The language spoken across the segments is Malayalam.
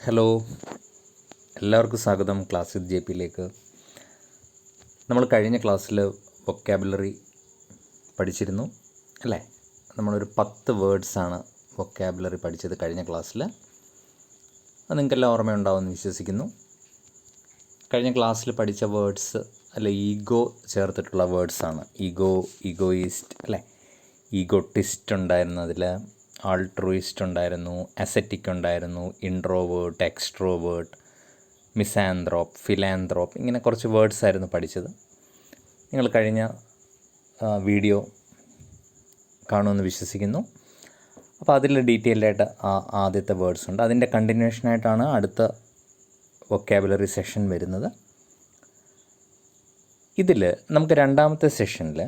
ഹലോ, എല്ലാവർക്കും സ്വാഗതം ക്ലാസ് വിത്ത് JPയിലേക്ക്. നമ്മൾ കഴിഞ്ഞ ക്ലാസ്സിൽ വൊക്കാബുലറി പഠിച്ചിരുന്നു അല്ലേ? നമ്മളൊരു 10 വേർഡ്സാണ് വൊക്കാബുലറി പഠിച്ചത് കഴിഞ്ഞ ക്ലാസ്സിൽ. അത് നിങ്ങൾക്കെല്ലാം ഓർമ്മയുണ്ടാവുമെന്ന് വിശ്വസിക്കുന്നു. കഴിഞ്ഞ ക്ലാസ്സിൽ പഠിച്ച വേർഡ്സ് ഈഗോ ചേർത്തിട്ടുള്ള വേർഡ്സാണ്. ഈഗോയിസ്റ്റ് അല്ലേ? ഈഗോട്ടിസ്റ്റ് ഉണ്ടായിരുന്നു, അതിൽ ആൾട്രൂയിസ്റ്റ് ഉണ്ടായിരുന്നു, അസറ്റിക് ഉണ്ടായിരുന്നു, ഇൻട്രോവേർട്ട്, എക്സ്ട്രോവേർട്ട്, മിസാൻത്രോപ്പ്, ഫിലാൻത്രോപ്പ്, ഇങ്ങനെ കുറച്ച് വേർഡ്സ് ആയിരുന്നു പഠിച്ചത്. നിങ്ങൾ കഴിഞ്ഞ വീഡിയോ കാണുമെന്ന് വിശ്വസിക്കുന്നു. അപ്പോൾ അതിൽ ഡീറ്റെയിൽഡായിട്ട് ആദ്യത്തെ വേർഡ്സ് ഉണ്ട്. അതിൻ്റെ കണ്ടിന്യൂഷനായിട്ടാണ് അടുത്ത വൊക്കാബുലറി സെഷൻ വരുന്നത്. ഇതിൽ നമുക്ക് രണ്ടാമത്തെ സെഷനിൽ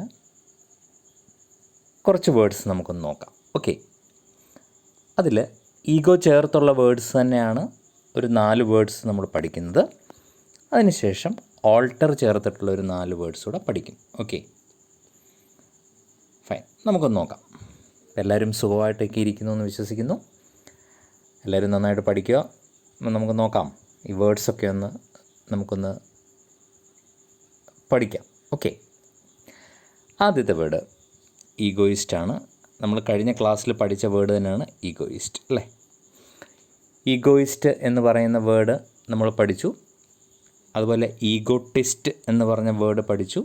കുറച്ച് വേർഡ്സ് നമുക്കൊന്ന് നോക്കാം. ഓക്കെ, അതിൽ ഈഗോ ചേർത്തുള്ള വേർഡ്സ് തന്നെയാണ് ഒരു 4 വേർഡ്സ് നമ്മൾ പഠിക്കുന്നത്. അതിനുശേഷം ഓൾട്ടർ ചേർത്തിട്ടുള്ള ഒരു 4 വേർഡ്സ് കൂടെ പഠിക്കും. Okay, fine. നമുക്കൊന്ന് നോക്കാം. എല്ലാവരും സുഖമായിട്ടൊക്കെ ഇരിക്കുന്നു എന്ന് വിശ്വസിക്കുന്നു. എല്ലാവരും നന്നായിട്ട് പഠിക്കുക. നമുക്ക് നോക്കാം, ഈ വേർഡ്സൊക്കെ നമുക്കൊന്ന് പഠിക്കാം. ഓക്കെ, ആദ്യത്തെ വേർഡ് ഈഗോയിസ്റ്റാണ്. നമ്മൾ കഴിഞ്ഞ ക്ലാസ്സിൽ പഠിച്ച വേർഡ് തന്നെയാണ് ഈഗോയിസ്റ്റ് അല്ലേ? ഈഗോയിസ്റ്റ് എന്ന് പറയുന്ന വേർഡ് നമ്മൾ പഠിച്ചു. അതുപോലെ ഈഗോട്ടിസ്റ്റ് എന്ന് പറഞ്ഞ വേർഡ് പഠിച്ചു.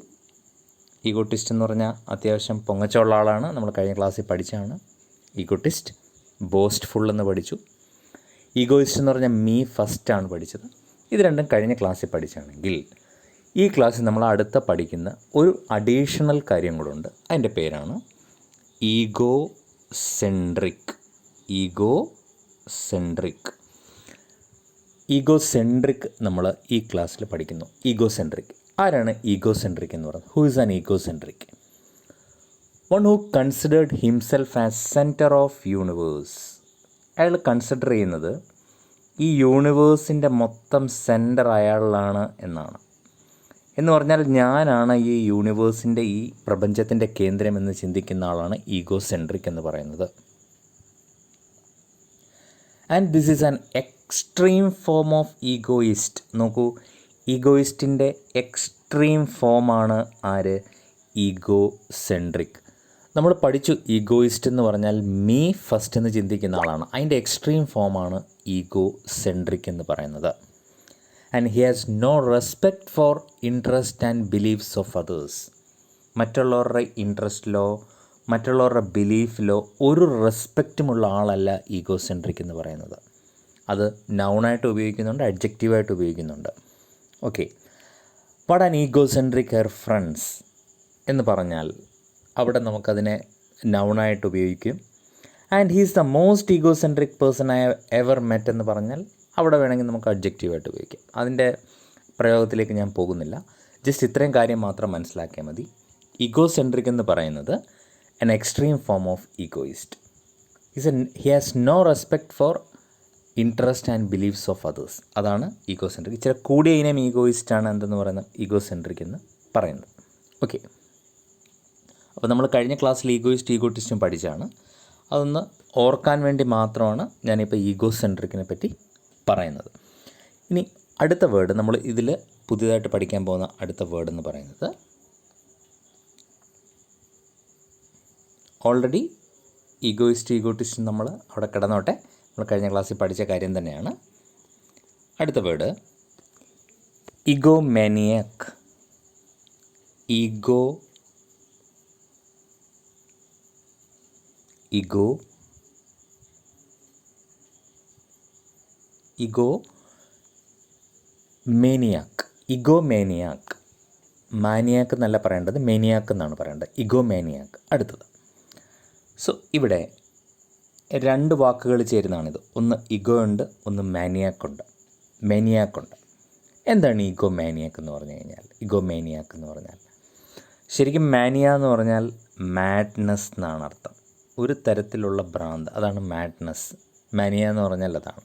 ഈഗോട്ടിസ്റ്റ് എന്ന് പറഞ്ഞാൽ അത്യാവശ്യം പൊങ്ങച്ചുള്ള ആളാണ്, നമ്മൾ കഴിഞ്ഞ ക്ലാസ്സിൽ പഠിച്ചതാണ് ഈഗോട്ടിസ്റ്റ്. ബോസ്റ്റ്ഫുൾ എന്ന് പഠിച്ചു. ഈഗോയിസ്റ്റ് എന്ന് പറഞ്ഞാൽ മീ ഫസ്റ്റാണ് പഠിച്ചത്. ഇത് രണ്ടും കഴിഞ്ഞ ക്ലാസ്സിൽ പഠിച്ചാണെങ്കിൽ ഈ ക്ലാസ്സിൽ നമ്മൾ അടുത്ത പഠിക്കുന്ന ഒരു അഡീഷണൽ കാര്യം കൂടെ ഉണ്ട്. അതിൻ്റെ പേരാണ് ഈഗോസെൻട്രിക്. ഈഗോസെൻട്രിക് നമ്മൾ ഈ ക്ലാസ്സിൽ പഠിക്കുന്നു. ഈഗോസെൻട്രിക് ആരാണ്? ഈഗോസെൻട്രിക് എന്ന് പറയുന്നത് who is an egocentric? One who considered himself as centre of universe. അയാൾ കൺസിഡർ ചെയ്യുന്നത് ഈ യൂണിവേഴ്സിൻ്റെ മൊത്തം സെൻറ്റർ അയാളിലാണ് എന്നാണ്. എന്ന് പറഞ്ഞാൽ ഞാനാണ് ഈ യൂണിവേഴ്സിൻ്റെ, ഈ പ്രപഞ്ചത്തിൻ്റെ കേന്ദ്രം എന്ന് ചിന്തിക്കുന്ന ആളാണ് ഈഗോസെൻട്രിക് എന്ന് പറയുന്നത്. And this is an extreme form of egoist. നോക്കൂ, ഈഗോയിസ്റ്റിൻ്റെ എക്സ്ട്രീം ഫോമാണ് ആര്? ഈഗോസെൻട്രിക്. നമ്മൾ പഠിച്ചു ഈഗോയിസ്റ്റ് എന്ന് പറഞ്ഞാൽ മീ ഫസ്റ്റ് എന്ന് ചിന്തിക്കുന്ന ആളാണ്. അതിൻ്റെ എക്സ്ട്രീം ഫോമാണ് ഈഗോസെൻട്രിക് എന്ന് പറയുന്നത്. And he has no respect for interest and beliefs of others. മറ്റുള്ളവരുടെ ഇൻട്രസ്റ്റിലോ മറ്റുള്ളവരുടെ ബിലീഫിലോ ഒരു റെസ്പെക്റ്റുമുള്ള ആളല്ല ഈഗോസെൻട്രിക് എന്ന് പറയുന്നത്. അത് നൗണായിട്ട് ഉപയോഗിക്കുന്നുണ്ട്, അഡ്ജക്റ്റീവായിട്ട് ഉപയോഗിക്കുന്നുണ്ട്. Okay, what an egocentric her friends എന്ന് പറഞ്ഞാൽ അവിടെ നമുക്കതിനെ നൗണായിട്ട് ഉപയോഗിക്കും. And he is the most egocentric person I have ever met എന്ന് പറഞ്ഞാൽ അവിടെ വേണമെങ്കിൽ നമുക്ക് അഡ്ജക്റ്റീവായിട്ട് ഉപയോഗിക്കാം. അതിൻ്റെ പ്രയോഗത്തിലേക്ക് ഞാൻ പോകുന്നില്ല. ജസ്റ്റ് ഇത്രയും കാര്യം മാത്രം മനസ്സിലാക്കിയാൽ മതി. ഈഗോസെൻട്രിക് എന്ന് പറയുന്നത് an extreme form of egoist. He has no respect for interest and beliefs of others. അതാണ് ഈഗോസെൻട്രിക്. ഇച്ചിരി കൂടിയ ഇനം ഈഗോയിസ്റ്റാണ് എന്തെന്ന് പറയുന്നത് ഈഗോസെൻട്രിക് എന്ന് പറയുന്നത്. ഓക്കെ, അപ്പോൾ നമ്മൾ കഴിഞ്ഞ ക്ലാസ്സിൽ ഈഗോയിസ്റ്റും പഠിച്ചാണ്. അതൊന്ന് ഓർക്കാൻ വേണ്ടി മാത്രമാണ് ഞാനിപ്പോൾ ഈഗോസെൻട്രിക്കിനെ പറ്റി പറയുന്നത്. ഇനി അടുത്ത വേർഡ്, നമ്മൾ ഇതിൽ പുതിയതായിട്ട് പഠിക്കാൻ പോകുന്ന അടുത്ത വേർഡ് എന്ന് പറയുന്നത്, ഓൾറെഡി ഈഗോയിസ്റ്റ് നമ്മൾ അവിടെ കിടന്നോട്ടെ, നമ്മൾ കഴിഞ്ഞ ക്ലാസ്സിൽ പഠിച്ച കാര്യം തന്നെയാണ്. അടുത്ത വേർഡ് ഈഗോമാനിയാക്. ഈഗോമാനിയാക്. മാനിയാക്ക് എന്നല്ല പറയേണ്ടത്, മേനിയാക്ക് എന്നാണ് പറയേണ്ടത്. ഈഗോമാനിയാക്. അടുത്തത്. സോ ഇവിടെ 2 വാക്കുകൾ ചേരുന്നതാണിത്. ഒന്ന് ഈഗോ ഉണ്ട്, ഒന്ന് മാനിയാക്ക് ഉണ്ട്. എന്താണ് ഈഗോമാനിയാക്ക് എന്ന് പറഞ്ഞു കഴിഞ്ഞാൽ? ഈഗോമാനിയാക്ക് എന്ന് പറഞ്ഞാൽ ശരിക്കും മാനിയ എന്ന് പറഞ്ഞാൽ മാഡ്നസ് എന്നാണ് അർത്ഥം. ഒരു തരത്തിലുള്ള ഭ്രാന്ത്, അതാണ് മാഡ്നസ്. മാനിയ എന്ന് പറഞ്ഞാൽ അതാണ്.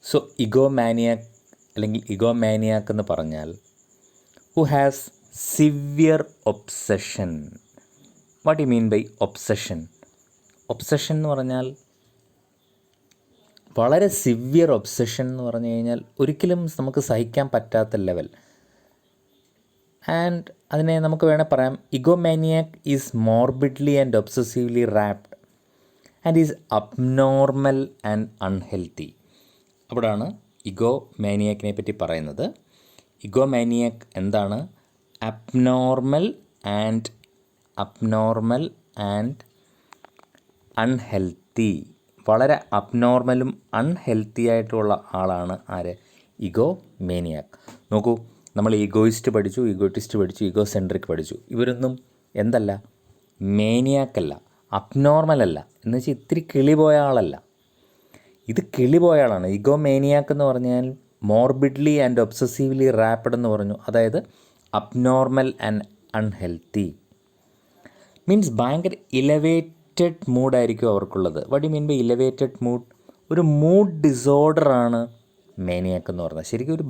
സോ ഈഗോമാനിയാക്ക് അല്ലെങ്കിൽ ഈഗോമാനിയാക്ക് എന്ന് പറഞ്ഞാൽ who has severe obsession. What you mean by obsession? Obsession എന്ന് പറഞ്ഞാൽ വളരെ സിവിയർ ഒബ്സഷൻ എന്ന് പറഞ്ഞു കഴിഞ്ഞാൽ ഒരിക്കലും നമുക്ക് സഹിക്കാൻ പറ്റാത്ത ലെവൽ. ആൻഡ് അതിനെ നമുക്ക് വേണേൽ പറയാം, egomaniac is morbidly and obsessively wrapped and is abnormal and unhealthy. അവിടാണ് ഇഗോമാനിയാക്കിനെ പറ്റി പറയുന്നത്. ഇഗോമാനിയാക് എന്താണ്? Abnormal and unhealthy. വളരെ അബ്നോർമലും അൺഹെൽത്തി ആയിട്ടുള്ള ആളാണ് ആര്? ഇഗോമാനിയാക്. നോക്കൂ, നമ്മൾ ഈഗോയിസ്റ്റ് പഠിച്ചു, ഈഗോട്ടിസ്റ്റ് പഠിച്ചു, ഈഗോസെൻട്രിക് പഠിച്ചു. ഇവരൊന്നും എന്തല്ല? മേനിയാക്കല്ല, അബ്നോർമലല്ല. എന്ന് വെച്ചാൽ ഇത്തിരി കിളി പോയ ആളല്ല. ഇത് കിളി പോയ ആളാണ്. ഇഗോമേനിയാക്ക് എന്ന് പറഞ്ഞാൽ മോർബിഡ്ലി ആൻഡ് ഒബ്സസീവ്ലി റാപ്പിഡ് എന്ന് പറഞ്ഞു. അതായത് അബ്നോർമൽ ആൻഡ് അൺഹെൽത്തി. മീൻസ് ഭയങ്കര ഇലവേറ്റഡ് മൂഡായിരിക്കും അവർക്കുള്ളത്. What you mean by elevated mood? ഒരു മൂഡ് ഡിസോർഡറാണ് മേനിയാക്ക് എന്ന് പറഞ്ഞത്. ശരിക്കും ഒരു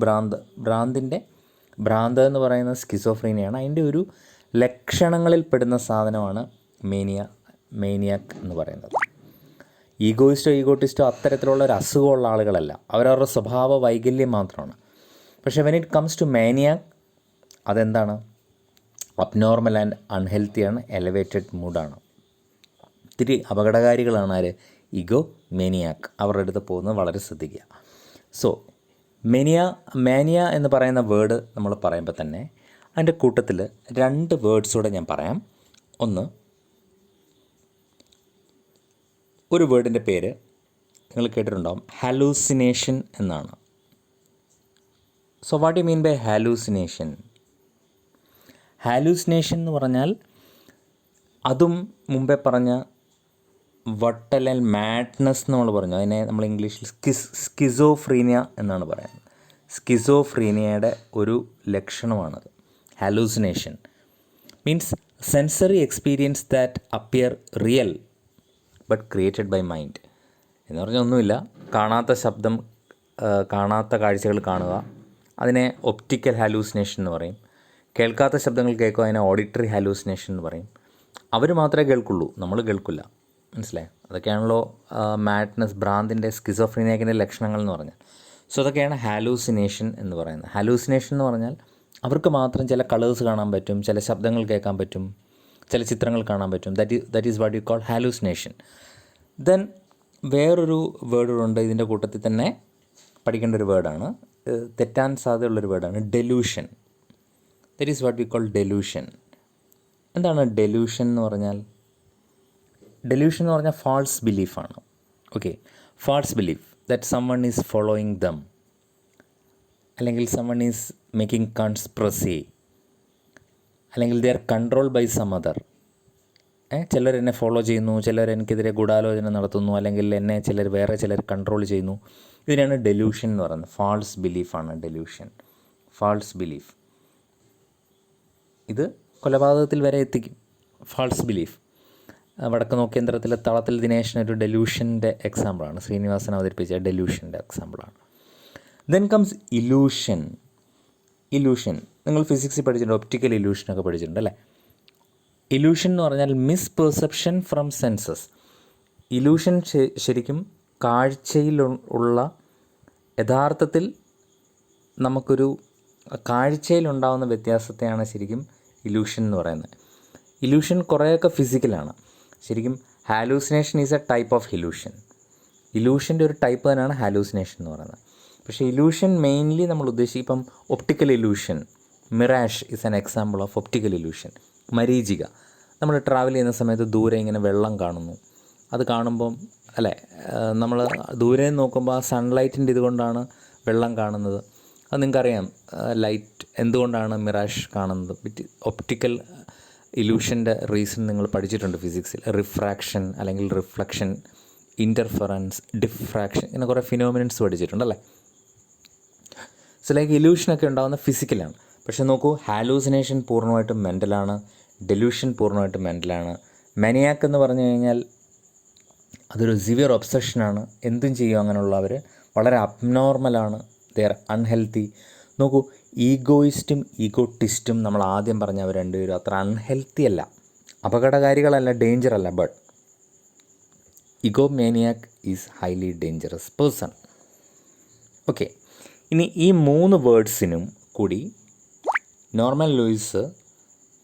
ഭ്രാന്ത് എന്ന് പറയുന്നത് സ്കിസോഫ്രീനിയാണ്. അതിൻ്റെ ഒരു ലക്ഷണങ്ങളിൽ പെടുന്ന സാധനമാണ് മേനിയാക്ക് എന്ന് പറയുന്നത്. ഈഗോയിസ്റ്റോ ഈഗോട്ടിസ്റ്റോ അത്തരത്തിലുള്ള ഒരു അസുഖമുള്ള ആളുകളല്ല. അവരവരുടെ സ്വഭാവ വൈകല്യം മാത്രമാണ്. പക്ഷേ when it comes to maniac, അതെന്താണ്? അബ്നോർമൽ ആൻഡ് അൺഹെൽത്തിയാണ്, എലവേറ്റഡ് മൂഡാണ്. ഇത്തിരി അപകടകാരികളാണ് ആര്? ഇഗോമേനിയാക്ക്. അവരുടെ അടുത്ത് പോകുന്നത് വളരെ ശ്രദ്ധിക്കുക. സോ മാനിയ എന്ന് പറയുന്ന വേർഡ് നമ്മൾ പറയുമ്പോൾ തന്നെ അതിൻ്റെ കൂട്ടത്തിൽ 2 വേർഡ്സൂടെ ഞാൻ പറയാം. ഒന്ന്, ഒരു വേർഡിൻ്റെ പേര് നിങ്ങൾ കേട്ടിട്ടുണ്ടാവും, ഹാലൂസിനേഷൻ എന്നാണ്. So what you mean by hallucination? Hallucination എന്ന് പറഞ്ഞാൽ അതും മുമ്പേ പറഞ്ഞ വട്ടൽ മാഡ്നസ് നമ്മൾ പറഞ്ഞു. അതിനെ നമ്മൾ ഇംഗ്ലീഷിൽ സ്കിസോഫ്രീനിയ എന്നാണ് പറയുന്നത്. സ്കിസോഫ്രീനിയയുടെ ഒരു ലക്ഷണമാണത്. Hallucination means sensory experience that appear real but created by mind. എന്ന് പറഞ്ഞാൽ ഒന്നുമില്ല, കാണാത്ത ശബ്ദം, കാണാത്ത കാഴ്ചകൾ കാണുക, അതിനെ ഒപ്റ്റിക്കൽ ഹാലൂസിനേഷൻ എന്ന് പറയും. കേൾക്കാത്ത ശബ്ദങ്ങൾ കേൾക്കുക, അതിനെ ഓഡിറ്ററി ഹാലൂസിനേഷൻ എന്ന് പറയും. അവർ മാത്രമേ കേൾക്കുള്ളൂ, നമ്മൾ കേൾക്കില്ല. മനസ്സിലായി? അതൊക്കെയാണല്ലോ മാഡ്നസ്, ഭ്രാന്തിൻ്റെ, സ്കിസോഫ്രീനിയാക്കിൻ്റെ ലക്ഷണങ്ങൾ എന്ന് പറഞ്ഞാൽ. സോ അതൊക്കെയാണ് ഹാലൂസിനേഷൻ എന്ന് പറയുന്നത്. ഹാലൂസിനേഷൻ എന്ന് പറഞ്ഞാൽ അവർക്ക് മാത്രം ചില കളേഴ്സ് കാണാൻ പറ്റും, ചില ശബ്ദങ്ങൾ കേൾക്കാൻ പറ്റും, ചില ചിത്രങ്ങൾ കാണാൻ പറ്റും. That is what you call hallucination. Then വേറൊരു വേർഡുണ്ട് ഇതിൻ്റെ കൂട്ടത്തിൽ തന്നെ പഠിക്കേണ്ട ഒരു വേർഡാണ്, തെറ്റാൻ സാധ്യതയുള്ളൊരു വേർഡാണ്, delusion. That is what we call delusion. എന്താണ് ഡെലൂഷൻ എന്ന് പറഞ്ഞാൽ? ഡെലൂഷൻ എന്ന് പറഞ്ഞാൽ ഫാൾസ് ബിലീഫാണ്. Okay, false belief that someone is following them, അല്ലെങ്കിൽ സമ്മൺ ഈസ് മേക്കിംഗ് കൺസ്പ്രസി, അല്ലെങ്കിൽ they are controlled by some other. ചിലർ എന്നെ ഫോളോ ചെയ്യുന്നു, ചിലർ എനിക്കെതിരെ ഗൂഢാലോചന നടത്തുന്നു, അല്ലെങ്കിൽ എന്നെ വേറെ ചിലർ കൺട്രോൾ ചെയ്യുന്നു. ഇതിനാണ് ഡെലൂഷൻ എന്ന് പറയുന്നത്. ഫാൾസ് ബിലീഫാണ് ഡെലൂഷൻ. ഫാൾസ് ബിലീഫ് ഇത് കൊലപാതകത്തിൽ വരെ എത്തിക്കും. False belief. വടക്ക് നോക്കേന്ദ്രത്തിലെ തളത്തിൽ ദിനേശൻ ഒരു ഡെലൂഷൻ്റെ എക്സാമ്പിളാണ്. ശ്രീനിവാസൻ അവതരിപ്പിച്ച ഡെലൂഷൻ്റെ എക്സാമ്പിളാണ്. Then comes illusion. നിങ്ങൾ ഫിസിക്സിൽ പഠിച്ചിട്ടുണ്ട്, ഒപ്റ്റിക്കൽ ഇലൂഷനൊക്കെ പഠിച്ചിട്ടുണ്ട് അല്ലേ? ഇലൂഷൻ എന്ന് പറഞ്ഞാൽ miss perception from census. Illusion ശരിക്കും കാഴ്ചയിൽ ഉള്ള, യഥാർത്ഥത്തിൽ നമുക്കൊരു കാഴ്ചയിലുണ്ടാകുന്ന വ്യത്യാസത്തെയാണ് ശരിക്കും ഇലൂഷൻ എന്ന് പറയുന്നത്. ഇലൂഷൻ കുറേയൊക്കെ ഫിസിക്കലാണ്. ശരിക്കും hallucination is a type of illusion. ഇലൂഷൻ്റെ ഒരു ടൈപ്പ് തന്നെയാണ് ഹാലൂസിനേഷൻ എന്ന് പറയുന്നത്. പക്ഷേ ഇലൂഷൻ മെയിൻലി നമ്മൾ ഉദ്ദേശിക്കും, optical illusion, mirage is an example of optical illusion. മരീചിക, നമ്മൾ ട്രാവൽ ചെയ്യുന്ന സമയത്ത് ദൂരെ ഇങ്ങനെ വെള്ളം കാണുന്നു. അത് കാണുമ്പം അല്ലേ, നമ്മൾ ദൂരെ നോക്കുമ്പോൾ ആ സൺലൈറ്റിൻ്റെ ഇതുകൊണ്ടാണ് വെള്ളം കാണുന്നത്. അത് നിങ്ങൾക്കറിയാം, ലൈറ്റ് എന്തുകൊണ്ടാണ് മിറാഷ് കാണുന്നത്. ഒപ്റ്റിക്കൽ ഇലൂഷൻ്റെ റീസൺ നിങ്ങൾ പഠിച്ചിട്ടുണ്ട് ഫിസിക്സിൽ. റിഫ്രാക്ഷൻ അല്ലെങ്കിൽ റിഫ്ലക്ഷൻ, ഇൻ്റർഫറൻസ്, ഡിഫ്രാക്ഷൻ, ഇങ്ങനെ കുറേ ഫിനോമിനൻസ് പഠിച്ചിട്ടുണ്ടല്ലേ. സോ ലൈക്ക് ഇലൂഷനൊക്കെ ഉണ്ടാകുന്ന ഫിസിക്കലാണ്. പക്ഷെ നോക്കൂ, ഹാലൂസിനേഷൻ പൂർണ്ണമായിട്ടും മെൻ്റലാണ്, ഡെലൂഷൻ പൂർണ്ണമായിട്ടും മെൻ്റലാണ്. മാനിയാക്ക് എന്ന് പറഞ്ഞു കഴിഞ്ഞാൽ അതൊരു സിവിയർ ഒബ്സഷനാണ്. എന്തും ചെയ്യും അങ്ങനെയുള്ളവർ. വളരെ അബ്നോർമലാണ്, ദേ ആർ അൺഹെൽത്തി. നോക്കൂ, ഈഗോയിസ്റ്റും ഈഗോട്ടിസ്റ്റും നമ്മൾ ആദ്യം പറഞ്ഞ അവർ രണ്ടുപേരും അത്ര അൺഹെൽത്തി അല്ല, അപകടകാരികളല്ല, ഡേഞ്ചർ അല്ല. But egomaniac is highly dangerous person. Okay, ഇനി ഈ 3 വേർഡ്സിനും കൂടി നോർമൻ ലൂയിസ്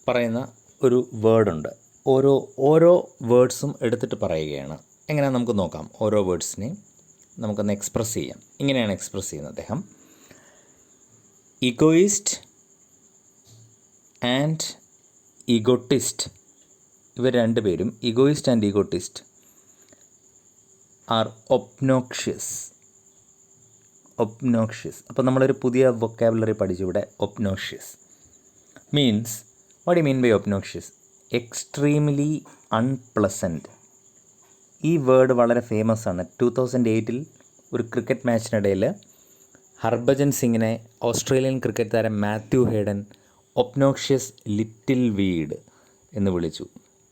പറയുന്ന ഒരു വേർഡുണ്ട്. ഓരോ വേർഡ്സും എടുത്തിട്ട് പറയുകയാണ്. എങ്ങനെയാണെന്ന് നമുക്ക് നോക്കാം. ഓരോ വേർഡ്സിനെയും നമുക്കൊന്ന് എക്സ്പ്രസ് ചെയ്യാം. ഇങ്ങനെയാണ് എക്സ്പ്രസ് ചെയ്യുന്നത് അദ്ദേഹം: ഈഗോയിസ്റ്റ് ആൻഡ് ഈഗോട്ടിസ്റ്റ്. ഇവർ രണ്ടുപേരും, egoist and egotist, are obnoxious. അപ്പോൾ നമ്മളൊരു പുതിയ വൊക്കാബുലറി പഠിച്ചു ഇവിടെ. Obnoxious means, what you mean by obnoxious? Extremely unpleasant. ഈ വേർഡ് വളരെ ഫേമസ് ആണ്. 2008 ഒരു ക്രിക്കറ്റ് മാച്ചിനിടയിൽ ഹർഭജൻ സിംഗിനെ ഓസ്ട്രേലിയൻ ക്രിക്കറ്റ് താരം Matthew Hayden obnoxious little weed എന്ന് വിളിച്ചു.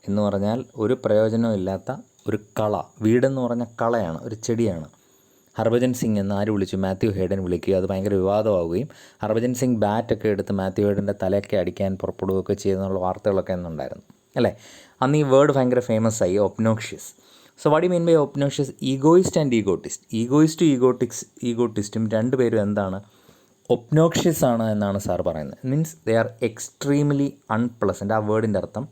എന്ന് പറഞ്ഞാൽ ഒരു പ്രയോജനവും ഇല്ലാത്ത ഒരു കള. വീടെന്ന് പറഞ്ഞാൽ കളയാണ്, ഒരു ചെടിയാണ്. ഹർഭജൻ സിംഗ് എന്ന് ആര് വിളിച്ചു? മാത്യു ഹേഡൻ വിളിക്കുക. അത് ഭയങ്കര വിവാദമാവുകയും ഹർഭജൻ സിംഗ് ബാറ്റൊക്കെ എടുത്ത് മാത്യു ഹേഡൻ്റെ തലയൊക്കെ അടിക്കാൻ പുറപ്പെടുകയൊക്കെ ചെയ്യുന്നുള്ള വാർത്തകളൊക്കെ അന്നുണ്ടായിരുന്നു അല്ലേ. അന്ന് ഈ വേർഡ് ഭയങ്കര ഫേമസ് ആയി, obnoxious. So what you mean by obnoxious? Egoist and egotist. ഈഗോട്ടിസ്റ്റും രണ്ടുപേരും എന്താണ്? ഒബ്നോക്ഷ്യസ് ആണ് എന്നാണ് സാർ പറയുന്നത്. Means they are extremely unpleasant. ആ വേർഡിൻ്റെ അർത്ഥം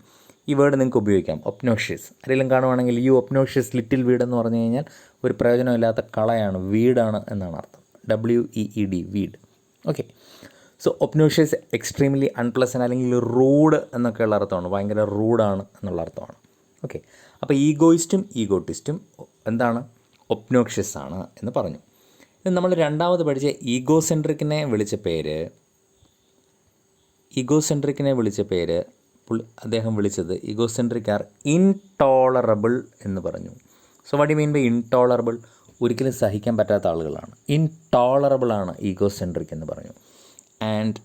ഈ വേർഡ് നിങ്ങൾക്ക് ഉപയോഗിക്കാം, ഒബ്നോക്ഷ്യസ്. ആരെങ്കിലും കാണുവാണെങ്കിൽ യു ഒബ്നോക്ഷ്യസ് ലിറ്റിൽ വീഡ് എന്ന് പറഞ്ഞു കഴിഞ്ഞാൽ ഒരു പ്രയോജനമില്ലാത്ത കളയാണ്, വീടാണ് എന്നാണ് അർത്ഥം. WEED, weed. Okay, so obnoxious extremely unpleasant അല്ലെങ്കിൽ റൂഡ് എന്നൊക്കെയുള്ള അർത്ഥമാണ്. ഭയങ്കര റൂഡാണ് എന്നുള്ള അർത്ഥമാണ്. ഓക്കെ, അപ്പോൾ ഈഗോയിസ്റ്റും ഈഗോട്ടിസ്റ്റും എന്താണ്? ഒബ്നോക്ഷ്യസ് ആണ് എന്ന് പറഞ്ഞു. ഇത് നമ്മൾ രണ്ടാമത് പഠിച്ച ഈഗോസെൻട്രിക്കിനെ വിളിച്ച പേര് അദ്ദേഹം വിളിച്ചത് ഈഗോസെൻട്രിക് ആർ ഇൻടോളറബിൾ എന്ന് പറഞ്ഞു. So what you mean by intolerable? ഒരിക്കലും സഹിക്കാൻ പറ്റാത്ത ആളുകളാണ്. ഇൻടോളറബിൾ ആണ് ഈഗോസെൻട്രിക് എന്ന് പറഞ്ഞു. ആൻഡ്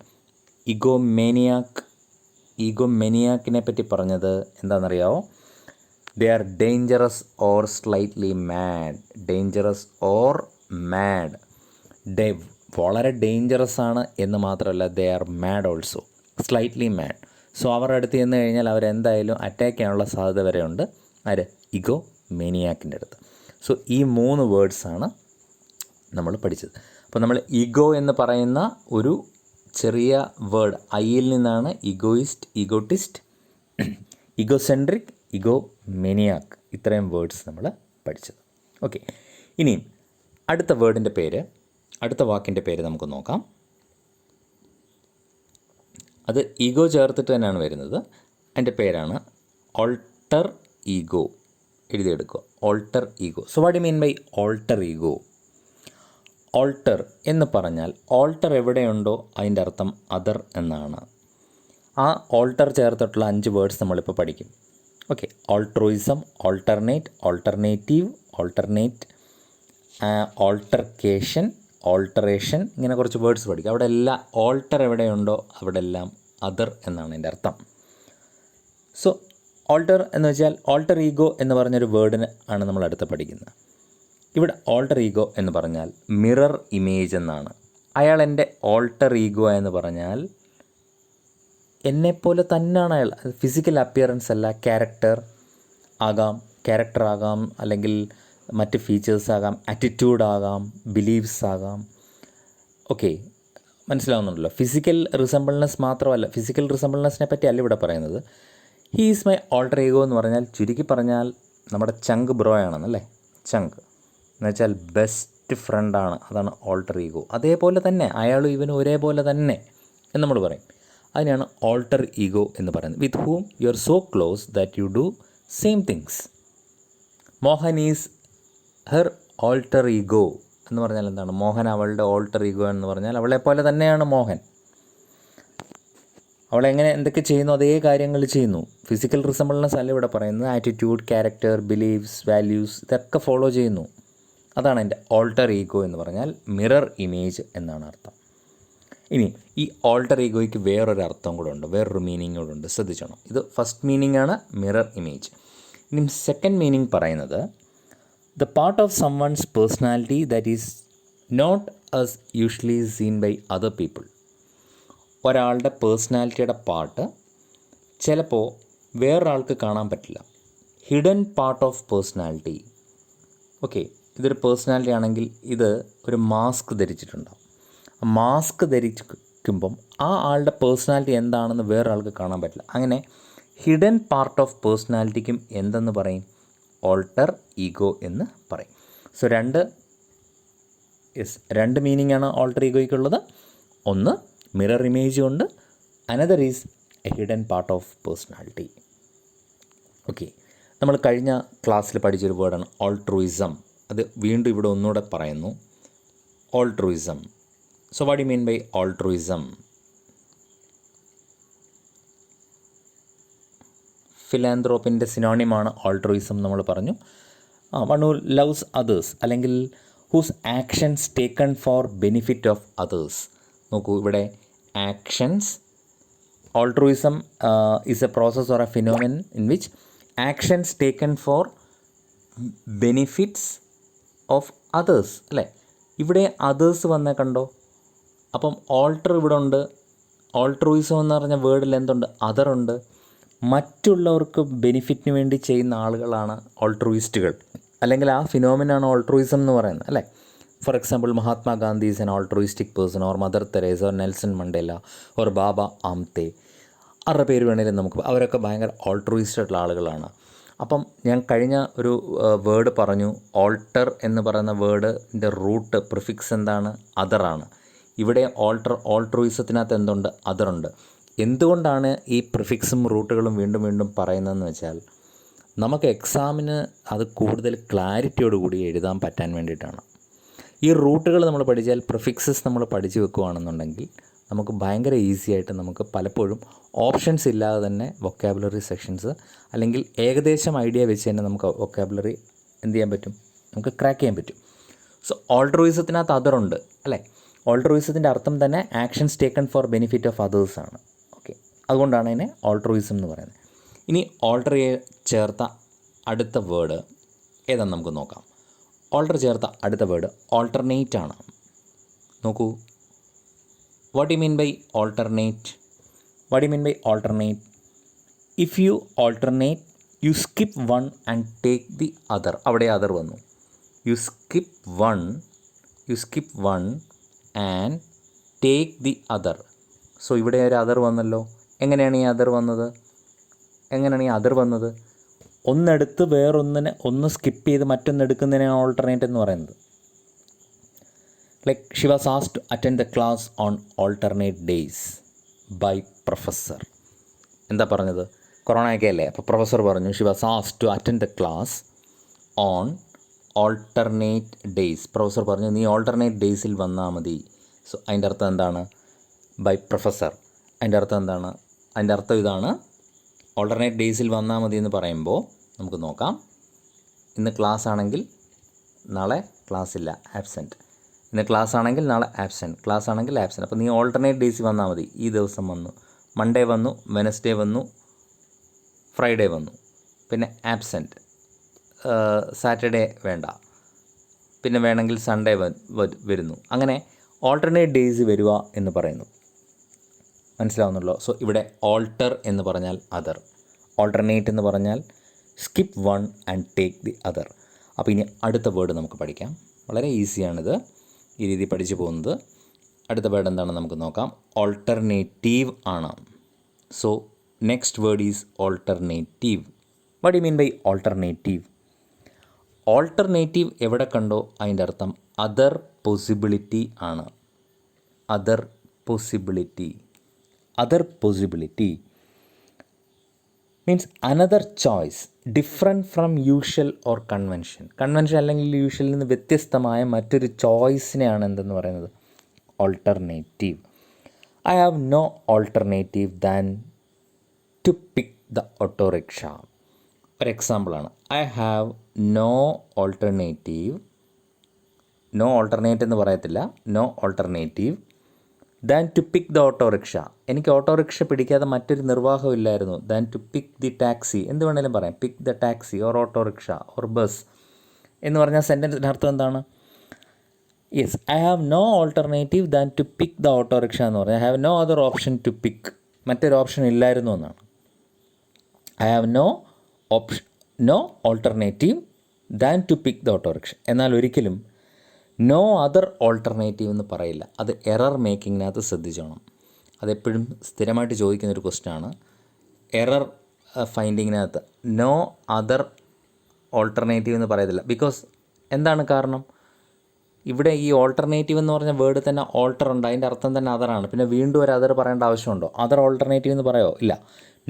ഈഗോമെനിയാക്കിനെ പറ്റി പറഞ്ഞത് എന്താണെന്നറിയാമോ? They are dangerous or slightly mad. വളരെ ഡേഞ്ചറസ് ആണ് എന്ന് മാത്രമല്ല, they are mad also, slightly mad. So അവരുടെ അടുത്ത് ചെന്ന് കഴിഞ്ഞാൽ അവരെന്തായാലും അറ്റാക്ക് ചെയ്യാനുള്ള സാധ്യത വരെ ഉണ്ട്. ആര്? ഇഗോ മേനിയാക്കിൻ്റെ അടുത്ത്. സോ ഈ 3 വേർഡ്സാണ് നമ്മൾ പഠിച്ചത്. അപ്പോൾ നമ്മൾ ഇഗോ എന്ന് പറയുന്ന ഒരു ചെറിയ വേർഡ്, ഐയിൽ നിന്നാണ് ഈഗോയിസ്റ്റ്, ഈഗോട്ടിസ്റ്റ്, ഈഗോസെൻട്രിക്, ഇഗോ മേനിയാക്ക്, ഇത്രയും വേർഡ്സ് നമ്മൾ പഠിച്ചത്. ഓക്കെ, ഇനിയും അടുത്ത വാക്കിൻ്റെ പേര് നമുക്ക് നോക്കാം. അത് ഈഗോ ചേർത്തിട്ട് തന്നെയാണ് വരുന്നത്. അതിൻ്റെ പേരാണ് ഓൾട്ടർ ഈഗോ. എഴുതിയെടുക്കുക, alter ego. So what you mean by alter ego? Alter എന്ന് പറഞ്ഞാൽ, ഓൾട്ടർ എവിടെയുണ്ടോ അതിൻ്റെ അർത്ഥം അതർ എന്നാണ്. ആ ഓൾട്ടർ ചേർത്തിട്ടുള്ള 5 വേർഡ്സ് നമ്മളിപ്പോൾ പഠിക്കും. ഓക്കെ, ഓൾട്രോയിസം, ഓൾട്ടർനേറ്റ്, ഓൾട്ടർനേറ്റീവ്, ഓൾട്ടർക്കേഷൻ, ഓൾട്ടറേഷൻ, ഇങ്ങനെ കുറച്ച് വേർഡ്സ് പഠിക്കും. അവിടെ എല്ലാം ഓൾട്ടർ എവിടെയുണ്ടോ അവിടെ എല്ലാം അതർ എന്നാണ് എൻ്റെ അർത്ഥം. സോ ഓൾട്ടർ എന്ന് വെച്ചാൽ, ഓൾട്ടർ ഈഗോ എന്ന് പറഞ്ഞൊരു വേർഡിന് ആണ് നമ്മൾ അടുത്ത് പഠിക്കുന്നത്. ഇവിടെ ഓൾട്ടർ ഈഗോ എന്ന് പറഞ്ഞാൽ മിറർ ഇമേജ് എന്നാണ്. അയാൾ എൻ്റെ ഓൾട്ടർ ഈഗോ എന്ന് പറഞ്ഞാൽ എന്നെപ്പോലെ തന്നെയാണ് അയാൾ. ഫിസിക്കൽ അപ്പിയറൻസ് അല്ല, ക്യാരക്ടർ ആകാം, അല്ലെങ്കിൽ മറ്റ് ഫീച്ചേഴ്സ് ആകാം, ആറ്റിറ്റ്യൂഡ് ആകാം, ബിലീവ്സ് ആകാം. ഓക്കെ, മനസ്സിലാവുന്നുണ്ടല്ലോ. ഫിസിക്കൽ റിസംബിൾനെസ് മാത്രമല്ല, ഫിസിക്കൽ റിസംബിൾനെസ്സിനെ പറ്റി അല്ല ഇവിടെ പറയുന്നത്. He is my alter ego എന്ന് പറഞ്ഞാൽ, ചുരുക്കി പറഞ്ഞാൽ നമ്മുടെ ചങ്ക് ബ്രോയാണെന്നല്ലേ. ചങ്ക് എന്ന് വെച്ചാൽ ബെസ്റ്റ് ഫ്രണ്ടാണ്, അതാണ് ഓൾട്ടർ ഈഗോ. അതേപോലെ തന്നെ അയാളും ഇവനും ഒരേപോലെ തന്നെ എന്ന് നമ്മൾ പറയും. അതിനാണ് ഓൾട്ടർ ഈഗോ എന്ന് പറയുന്നത്. With whom you are so close that you do same things. Mohan is her alter ego എന്ന് പറഞ്ഞാൽ എന്താണ്? മോഹൻ അവളുടെ ഓൾട്ടർ ഈഗോ എന്ന് പറഞ്ഞാൽ അവളെപ്പോലെ തന്നെയാണ് മോഹൻ. അവളെങ്ങനെ എന്തൊക്കെ ചെയ്യുന്നു അതേ കാര്യങ്ങൾ ചെയ്യുന്നു. ഫിസിക്കൽ റിസംബിൾനെസ് അല്ല ഇവിടെ പറയുന്നത്. ആറ്റിറ്റ്യൂഡ്, ക്യാരക്ടർ, ബിലീവ്സ്, വാല്യൂസ് ഇതൊക്കെ ഫോളോ ചെയ്യുന്നു. അതാണ് എൻ്റെ ഓൾട്ടർ ഈഗോ എന്ന് പറഞ്ഞാൽ മിറർ ഇമേജ് എന്നാണ് അർത്ഥം. ഇനി ഈ ഓൾട്ടർ ഈഗോയ്ക്ക് വേറൊരു അർത്ഥം കൂടെ ഉണ്ട്, വേറൊരു മീനിങ് കൂടെ ഉണ്ട്, ശ്രദ്ധിച്ചോണം. ഇത് ഫസ്റ്റ് മീനിങ് ആണ്, മിറർ ഇമേജ്. ഇനി സെക്കൻഡ് മീനിങ് പറയുന്നത്, the part of someone's personality that is not as usually seen by other people. ഒരാളുടെ പേഴ്സണാലിറ്റിയുടെ പാർട്ട് ചിലപ്പോൾ വേറൊരാൾക്ക് കാണാൻ പറ്റില്ല. Hidden part of personality. Okay, ഇതൊരു പേഴ്സണാലിറ്റി ആണെങ്കിൽ ഇത് ഒരു മാസ്ക് ധരിച്ചിട്ടുണ്ടാവും. മാസ്ക് ധരിക്കുമ്പം ആ ആളുടെ പേഴ്സണാലിറ്റി എന്താണെന്ന് വേറൊരാൾക്ക് കാണാൻ പറ്റില്ല. അങ്ങനെ ഹിഡൻ പാർട്ട് ഓഫ് പേഴ്സണാലിറ്റിക്കും എന്തെന്ന് പറയും? ഓൾട്ടർ ഈഗോ എന്ന് പറയും. സോ രണ്ട് മീനിങ് ആണ് ഓൾട്ടർ ഈഗോയ്ക്കുള്ളത്. ഒന്ന് മിറർ ഇമേജ് കൊണ്ട്, another is A hidden part of personality. Okay, നമ്മൾ കഴിഞ്ഞ ക്ലാസ്സിൽ പഠിച്ചൊരു വേർഡാണ് ഓൾട്രൂയിസം. അത് വീണ്ടും ഇവിടെ ഒന്നുകൂടെ പറയുന്നു, altruism. So what you mean by altruism? ഫിലാന്ത്രോപ്പിൻ്റെ സിനോണിമാണ് ഓൾട്രൂയിസം നമ്മൾ പറഞ്ഞു. വൺ ഹു ലവ്സ് അതേഴ്സ്, അല്ലെങ്കിൽ whose actions taken for benefit of others. നോക്കൂ, ഇവിടെ actions, altruism is a process or a phenomenon in which actions taken for benefits of others, അല്ലേ? ഇവിടെ അതേഴ്സ് വന്നേ കണ്ടോ? അപ്പം ഓൾട്ടർ ഇവിടെ ഉണ്ട്. ഓൾട്രൂയിസം എന്ന് പറഞ്ഞ വേർഡിൽ എന്തുണ്ട്? അതറുണ്ട്. മറ്റുള്ളവർക്ക് ബെനിഫിറ്റിന് വേണ്ടി ചെയ്യുന്ന ആളുകളാണ് ഓൾട്രൂയിസ്റ്റുകൾ, അല്ലെങ്കിൽ ആ ഫിനോമിനാണ് ഓൾട്രൂയിസം എന്ന് പറയുന്നത്, അല്ലേ? For example, Mahatma Gandhi is an altruistic person, or Mother Teresa, or Nelson Mandela, or Baba Amte. അവരുടെ പേര് വേണമെങ്കിലും നമുക്ക്, അവരൊക്കെ ഭയങ്കര ഓൾട്രൂയിസ്റ്റ് ആയിട്ടുള്ള ആളുകളാണ്. അപ്പം ഞാൻ കഴിഞ്ഞ ഒരു വേർഡ് പറഞ്ഞു, ഓൾട്ടർ എന്ന് പറയുന്ന വേർഡിൻ്റെ റൂട്ട് പ്രിഫിക്സ് എന്താണ്? അതറാണ്. ഇവിടെ ഓൾട്രൂയിസത്തിനകത്ത് എന്തുണ്ട്? അതറുണ്ട്. എന്തുകൊണ്ടാണ് ഈ പ്രിഫിക്സും റൂട്ടുകളും വീണ്ടും വീണ്ടും പറയുന്നതെന്ന് വെച്ചാൽ, നമുക്ക് എക്സാമിന് അത് കൂടുതൽ ക്ലാരിറ്റിയോടുകൂടി എഴുതാൻ പറ്റാൻ വേണ്ടിയിട്ടാണ്. ഈ റൂട്ടുകൾ നമ്മൾ പഠിച്ചാൽ, പ്രിഫിക്സസ് നമ്മൾ പഠിച്ചു വെക്കുകയാണെന്നുണ്ടെങ്കിൽ നമുക്ക് ഭയങ്കര ഈസി ആയിട്ട് നമുക്ക് പലപ്പോഴും ഓപ്ഷൻസ് ഇല്ലാതെ തന്നെ വൊക്കാബുലറി സെക്ഷൻസ്, അല്ലെങ്കിൽ ഏകദേശം ഐഡിയ വെച്ച് തന്നെ നമുക്ക് വൊക്കാബുലറി എന്ത് ചെയ്യാൻ പറ്റും? നമുക്ക് ക്രാക്ക് ചെയ്യാൻ പറ്റും. സോ ഓൾട്രൂയിസത്തിനകത്ത് അതറുണ്ട്, അല്ലേ? ഓൾട്രൂയിസത്തിൻ്റെ അർത്ഥം തന്നെ actions taken for benefit of others ആണ്. ഓക്കെ, അതുകൊണ്ടാണ് അതിനെ ഓൾട്രൂയിസം എന്ന് പറയുന്നത്. ഇനി ഓൾട്ടർ ചേർത്ത അടുത്ത വേർഡ് ഏതാണെന്ന് നമുക്ക് നോക്കാം. ഓൾട്ടർ ചേർത്ത അടുത്ത വേർഡ് ഓൾട്ടർനേറ്റ് ആണ്. നോക്കൂ, what you mean by alternate? What you mean by alternate? If you alternate, you skip one and take the other. അവിടെ അതർ വന്നു. You skip one and take the other. So ഇവിടെ ഒരു അതർ വന്നല്ലോ. എങ്ങനെയാണ് ഈ അതർ വന്നത്? ഒന്നെടുത്ത് ഒന്ന് സ്കിപ്പ് ചെയ്ത് മറ്റൊന്നെടുക്കുന്നതിനാണ് ഓൾട്ടർനേറ്റ് എന്ന് പറയുന്നത്. Like she was asked to attend the class on alternate days by professor. എന്താ പറഞ്ഞത്? കൊറോണയൊക്കെ അല്ലേ, അപ്പോൾ പ്രൊഫസർ പറഞ്ഞു she was asked to attend the class on alternate days. Professor പറഞ്ഞു നീ ഓൾട്ടർനേറ്റ് ഡേയ്സിൽ വന്നാൽ മതി. സോ അതിൻ്റെ അർത്ഥം എന്താണ്? By professor. അതിൻ്റെ അർത്ഥം ഇതാണ്, ഓൾട്ടർനേറ്റ് ഡേയ്സിൽ വന്നാൽ മതി എന്ന് പറയുമ്പോൾ നമുക്ക് നോക്കാം. ഇന്ന് ക്ലാസ് ആണെങ്കിൽ നാളെ ക്ലാസ് ഇല്ല, ആബ്സെൻറ്റ്. ഇന്ന് ക്ലാസ് ആണെങ്കിൽ നാളെ ആബ്സെൻറ്റ്, ക്ലാസ് ആണെങ്കിൽ ആബ്സെൻറ്റ്. അപ്പോൾ നീ ഓൾട്ടർനേറ്റ് ഡേയ്സിൽ വന്നാൽ മതി. ഈ ദിവസം വന്നു, മൺഡേ വന്നു, വെനസ്ഡേ വന്നു, ഫ്രൈഡേ വന്നു, പിന്നെ ആബ്സെൻറ്റ്. സാറ്റർഡേ വേണ്ട, പിന്നെ വേണമെങ്കിൽ സൺഡേ വരുന്നു. അങ്ങനെ ഓൾട്ടർനേറ്റ് ഡേയ്സ് വരിക എന്ന് പറയുന്നു. മനസ്സിലാവുന്നുള്ളൂ? സോ ഇവിടെ ഓൾട്ടർ എന്ന് പറഞ്ഞാൽ അതർ, ഓൾട്ടർനേറ്റ് എന്ന് പറഞ്ഞാൽ skip one and take the other. അപ്പോൾ ഇനി അടുത്ത വേർഡ് നമുക്ക് പഠിക്കാം. വളരെ ഈസിയാണിത്, ഈ രീതി പഠിച്ചു പോകുന്നത്. അടുത്ത വേർഡ് എന്താണെന്ന് നമുക്ക് നോക്കാം. ഓൾട്ടർനേറ്റീവ് ആണ്. So next word is alternative. What you mean by alternative? Alternative എവിടെ കണ്ടോ അതിൻ്റെ അർത്ഥം അതർ പോസിബിലിറ്റി ആണ്. Other possibility means another choice different from usual or convention അല്ലെങ്കിൽ യൂഷ്വലിൽ നിന്ന് വ്യത്യസ്തമായ മറ്റൊരു ചോയ്സിനെയാണ് എന്തെന്ന് പറയുന്നത്? Alternative. I have no alternative than to pick the autorickshaw. ഒരു എക്സാമ്പിളാണ്. ഐ ഹാവ് നോ ഓൾട്ടർനേറ്റീവ് എന്ന് പറയത്തില്ല, no alternative than to pick the autorickshaw. എനിക്ക് ഓട്ടോറിക്ഷ പിടിക്കാതെ മറ്റൊരു നിർവാഹമില്ലായിരുന്നു. Than to pick the taxi. എന്ത് വേണേലും പറയാം, pick the taxi or autorickshaw or bus എന്ന് പറഞ്ഞാൽ സെൻറ്റൻസിൻ്റെ അർത്ഥം എന്താണ്? Yes, I have no alternative than to pick the autorickshaw എന്ന് പറഞ്ഞാൽ I have no other option to pick. മറ്റൊരു ഓപ്ഷൻ ഇല്ലായിരുന്നു എന്നാണ്. I have no alternative than to pick the autorickshaw. എന്നാൽ ഒരിക്കലും നോ അതർ ഓൾട്ടർനേറ്റീവ് എന്ന് പറയില്ല. അത് എറർ മേക്കിങ്ങിനകത്ത് ശ്രദ്ധിച്ചോണം. അതെപ്പോഴും സ്ഥിരമായിട്ട് ചോദിക്കുന്നൊരു ക്വസ്റ്റ്യനാണ്. എറർ ഫൈൻഡിങ്ങിനകത്ത് നോ അതർ ഓൾട്ടർനേറ്റീവ് എന്ന് പറയത്തില്ല. ബിക്കോസ് എന്താണ് കാരണം? ഇവിടെ ഈ ഓൾട്ടർനേറ്റീവ് എന്ന് പറഞ്ഞ വേർഡ് തന്നെ ഓൾട്ടർ ഉണ്ട്, അതിൻ്റെ അർത്ഥം തന്നെ അതറാണ്. പിന്നെ വീണ്ടും ഒരു അതർ പറയേണ്ട ആവശ്യമുണ്ടോ? അതർ ഓൾട്ടർനേറ്റീവ് എന്ന് പറയോ? ഇല്ല.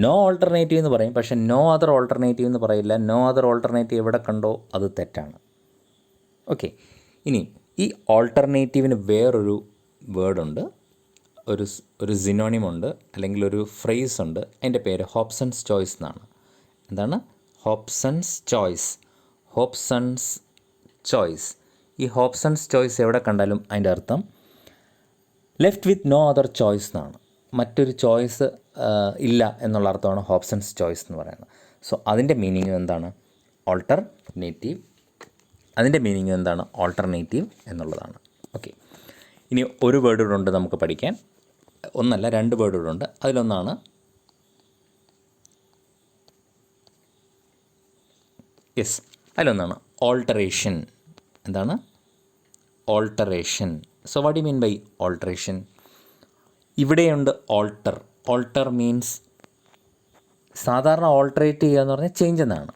നോ ഓൾട്ടർനേറ്റീവ് എന്ന് പറയും, പക്ഷേ നോ അതർ ഓൾട്ടർനേറ്റീവ് എന്ന് പറയില്ല. നോ അതർ ഓൾട്ടർനേറ്റീവ് എവിടെ കണ്ടോ അത് തെറ്റാണ്. ഓക്കെ, ഇനി ഈ ഓൾട്ടർനേറ്റീവിന് വേറൊരു വേർഡുണ്ട്, ഒരു സിനോണിമുണ്ട്, അല്ലെങ്കിൽ ഒരു ഫ്രേസ് ഉണ്ട്. അതിൻ്റെ പേര് ഹോബ്സൺസ് ചോയ്സ് എന്നാണ്. എന്താണ്? Hobson's choice. Hobson's choice. ഈ ഹോബ്സൺസ് ചോയ്സ് എവിടെ കണ്ടാലും അതിൻ്റെ അർത്ഥം left with no other choice എന്നാണ്. മറ്റൊരു ചോയ്സ് ഇല്ല എന്നുള്ള അർത്ഥമാണ് ഹോബ്സൺസ് ചോയ്സ് എന്ന് പറയുന്നത്. സോ അതിൻ്റെ മീനിങ് എന്താണ്? ഓൾട്ടർനേറ്റീവ്. അതിൻ്റെ മീനിങ് എന്താണ്? ഓൾട്ടർനേറ്റീവ് എന്നുള്ളതാണ്. ഓക്കെ, ഇനി ഒരു വേർഡ് കൂടെ ഉണ്ട് നമുക്ക് പഠിക്കാൻ. ഒന്നല്ല, രണ്ട് വേർഡ് കൂടെ ഉണ്ട്. അതിലൊന്നാണ് അതിലൊന്നാണ് ഓൾട്ടറേഷൻ. എന്താണ്? Alteration. So what you mean by alteration? ഇവിടെയുണ്ട് ഓൾട്ടർ. ഓൾട്ടർ മീൻസ് സാധാരണ ഓൾട്ടറേറ്റ് ചെയ്യുക എന്ന് പറഞ്ഞാൽ ചേഞ്ച് എന്നാണ്.